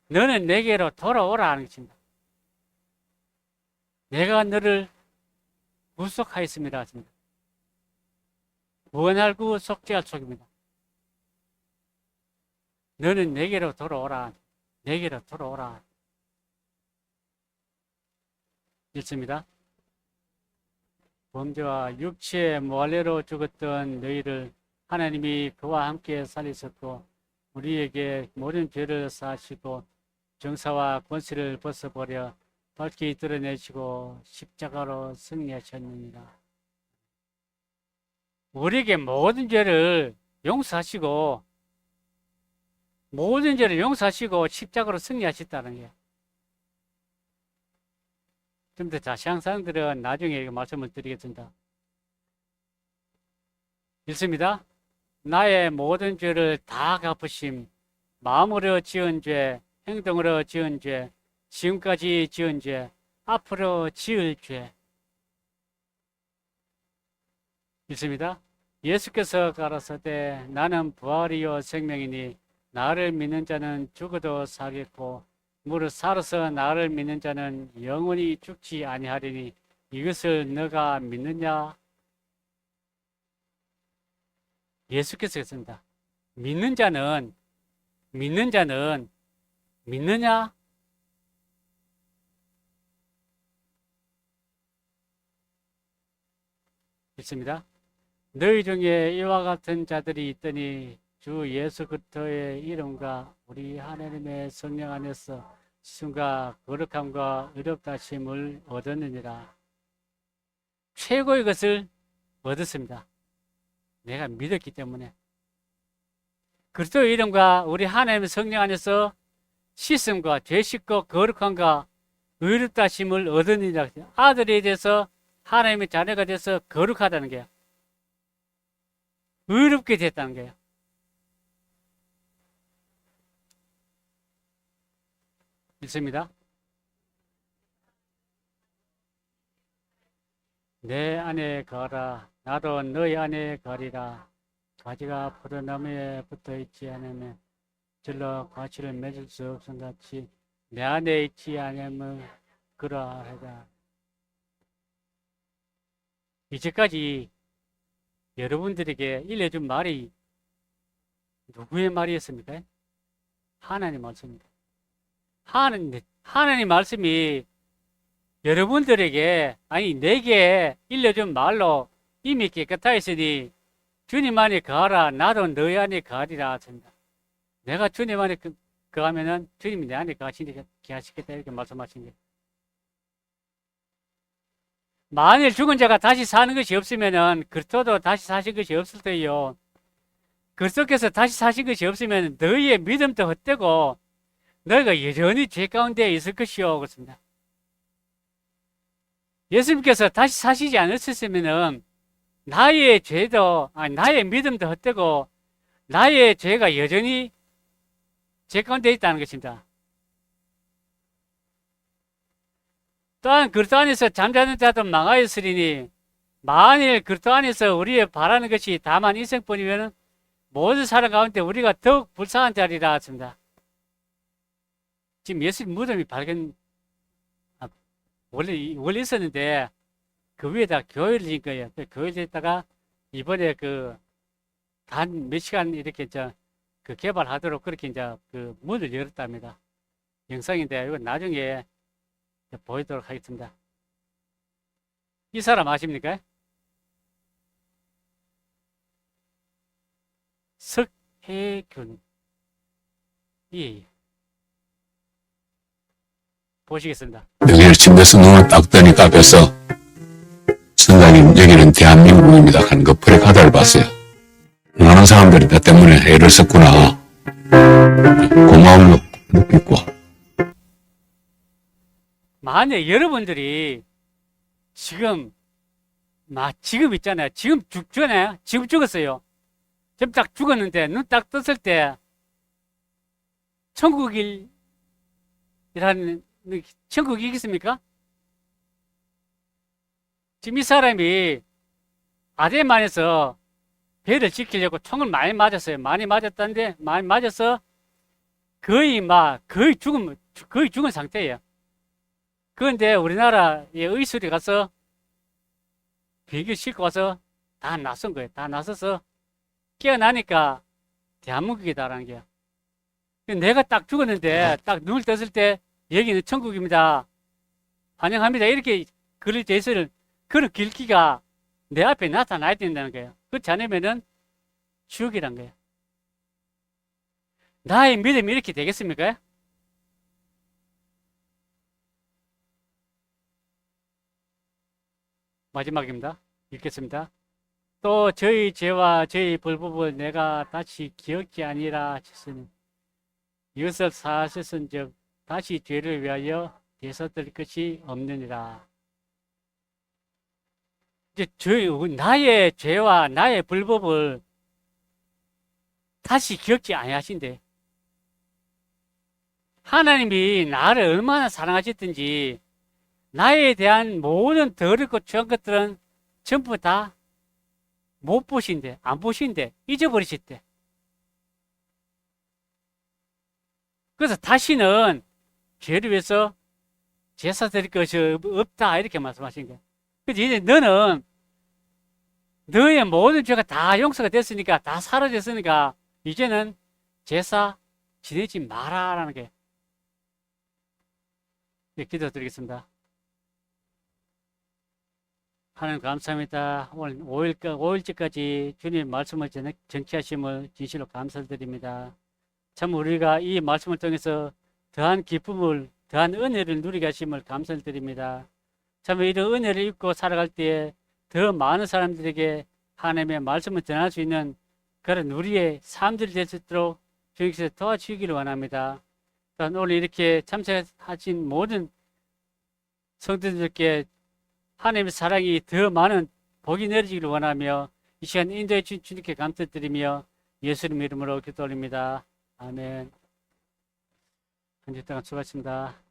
너는 내게로 돌아오라 하는 것입니다. 내가 너를 구속하였습니다 하십니다. 원할구 속죄할 속입니다. 너는 내게로 돌아오라. 내게로 돌아오라. 읽습니다. 범죄와 육체의 모할례로 죽었던 너희를 하나님이 그와 함께 살리셨고 우리에게 모든 죄를 사하시고 정사와 권세를 벗어버려 밝히 드러내시고 십자가로 승리하셨느니라. 우리에게 모든 죄를 용서하시고 모든 죄를 용서하시고 십자가로 승리하셨다는 거예요. 좀 더 자세한 사항들은 나중에 말씀을 드리겠습니다. 읽습니다. 나의 모든 죄를 다 갚으심, 마음으로 지은 죄, 행동으로 지은 죄, 지금까지 지은 죄, 앞으로 지을 죄. 읽습니다. 예수께서 가라사대 나는 부활이요 생명이니 나를 믿는 자는 죽어도 살겠고 무릇 살아서 나를 믿는 자는 영원히 죽지 아니하리니 이것을 너가 믿느냐? 예수께서 했습니다. 믿는 자는 믿느냐? 있습니다. 너희 중에 이와 같은 자들이 있더니 주 예수 그리스도의 이름과 우리 하나님의 성령 안에서 순가 거룩함과 의롭다심을 얻었느니라. 최고의 것을 얻었습니다. 내가 믿었기 때문에. 그리스도의 이름과 우리 하나님의 성령 안에서 씻음과 죄 씻고 거룩함과 의롭다심을 얻으니라. 아들에 대해서 하나님의 자녀가 돼서 거룩하다는 거예요. 의롭게 됐다는 거예요. 있습니다. 내 안에 거하라. 나도 너희 안에 거리라. 가지가 포도나무에 붙어 있지 않으면 절로 과실을 맺을 수 없음 같이 내 안에 있지 않으면 그러하다. 이제까지 여러분들에게 일러준 말이 누구의 말이었습니까? 하나님 말씀입니다. 하나님 말씀이 여러분들에게, 아니 내게 일러준 말로 이미 깨끗하 있으니 주님 안에 거하라. 나도 너희 안에 거하리라 하십니다. 내가 주님 안에 거하면은 주님이 내 안에 거하시겠다 이렇게 말씀하십니다. 만일 죽은 자가 다시 사는 것이 없으면은 그리스도도 다시 사신 것이 없을 때요. 그리스도께서 다시 사신 것이 없으면 너희의 믿음도 헛되고 너희가 여전히 죄 가운데 있을 것이요. 그렇습니다. 예수님께서 다시 사시지 않으셨으면은 나의 죄도, 아니 나의 믿음도 헛되고 나의 죄가 여전히 죄 가운데 있다는 것입니다. 또한 그리스도 안에서 잠자는 자도 망하였으리니 만일 그리스도 안에서 우리의 바라는 것이 다만 인생뿐이면 모든 사람 가운데 우리가 더욱 불쌍한 자리라 했습니다. 지금 예수님 무덤이 원래 있었는데 그 위에다 교회를 지은 거예요. 그 교회를 짓다가 이번에 단 몇 시간 이렇게 개발하도록 그렇게 그 문을 열었답니다. 영상인데 이거 나중에 보이도록 하겠습니다. 이 사람 아십니까? 석혜균. 보시겠습니다. 여기를 침대에서 눈을 딱 뜨니까 앞에서 선장님 여기는 대한민국입니다 하는 그 프레카드를 봤어요. 많은 사람들이 나 때문에 애를 썼구나. 고마움을 느끼고. 만약 여러분들이 지금 있잖아요. 지금 죽잖아요. 지금 죽었어요. 지금 딱 죽었는데 눈 딱 떴을 때 천국이 있겠습니까? 지금 이 사람이 아데만에서 배를 지키려고 총을 많이 맞았어요. 많이 맞아서 거의 죽은 상태예요. 그런데 우리나라에 의술이 가서 비행기 싣고 와서 다 낯선 거예요. 다 낯서서 깨어나니까 대한민국이다라는 게. 내가 딱 죽었는데 딱 눈을 떴을 때 여기는 천국입니다. 환영합니다. 이렇게 글을져 있을 그런 글귀가 내 앞에 나타나야 된다는 거예요. 그렇지 않으면은 지옥이란 거예요. 나의 믿음이 이렇게 되겠습니까? 마지막입니다. 읽겠습니다. 또 저희 죄와 저희 불법을 내가 다시 기억지 아니라 하셨으니 이것을 사하셨은즉 다시 죄를 위하여 되살릴 것이 없느니라. 이제 나의 죄와 나의 불법을 다시 기억지 아니하신대. 하나님이 나를 얼마나 사랑하셨든지 나에 대한 모든 더럽고 추한 것들은 전부 다 못 보신대, 안 보신대, 잊어버리셨대. 그래서 다시는 죄를 위해서 제사 드릴 것이 없다 이렇게 말씀하신 거예요. 그래서 이제 너는 너의 모든 죄가 다 용서가 됐으니까, 다 사라졌으니까 이제는 제사 지내지 마라라는 게. 네, 기도드리겠습니다. 하나님 감사합니다. 오늘 5일째까지 주님 말씀을 정치하심을 진실로 감사드립니다. 참 우리가 이 말씀을 통해서 더한 기쁨을, 더한 은혜를 누리게 하심을 감사드립니다. 참 이런 은혜를 입고 살아갈 때에 더 많은 사람들에게 하나님의 말씀을 전할 수 있는 그런 우리의 삶들이 될 수 있도록 주님께서 도와주시기를 원합니다. 또한 오늘 이렇게 참석하신 모든 성도들께 하나님의 사랑이 더 많은 복이 내려지기를 원하며 이 시간 인도해 주신 주님께 감사드리며 예수님 이름으로 기도 올립니다. 아멘. 한 주 동안 수고하셨습니다.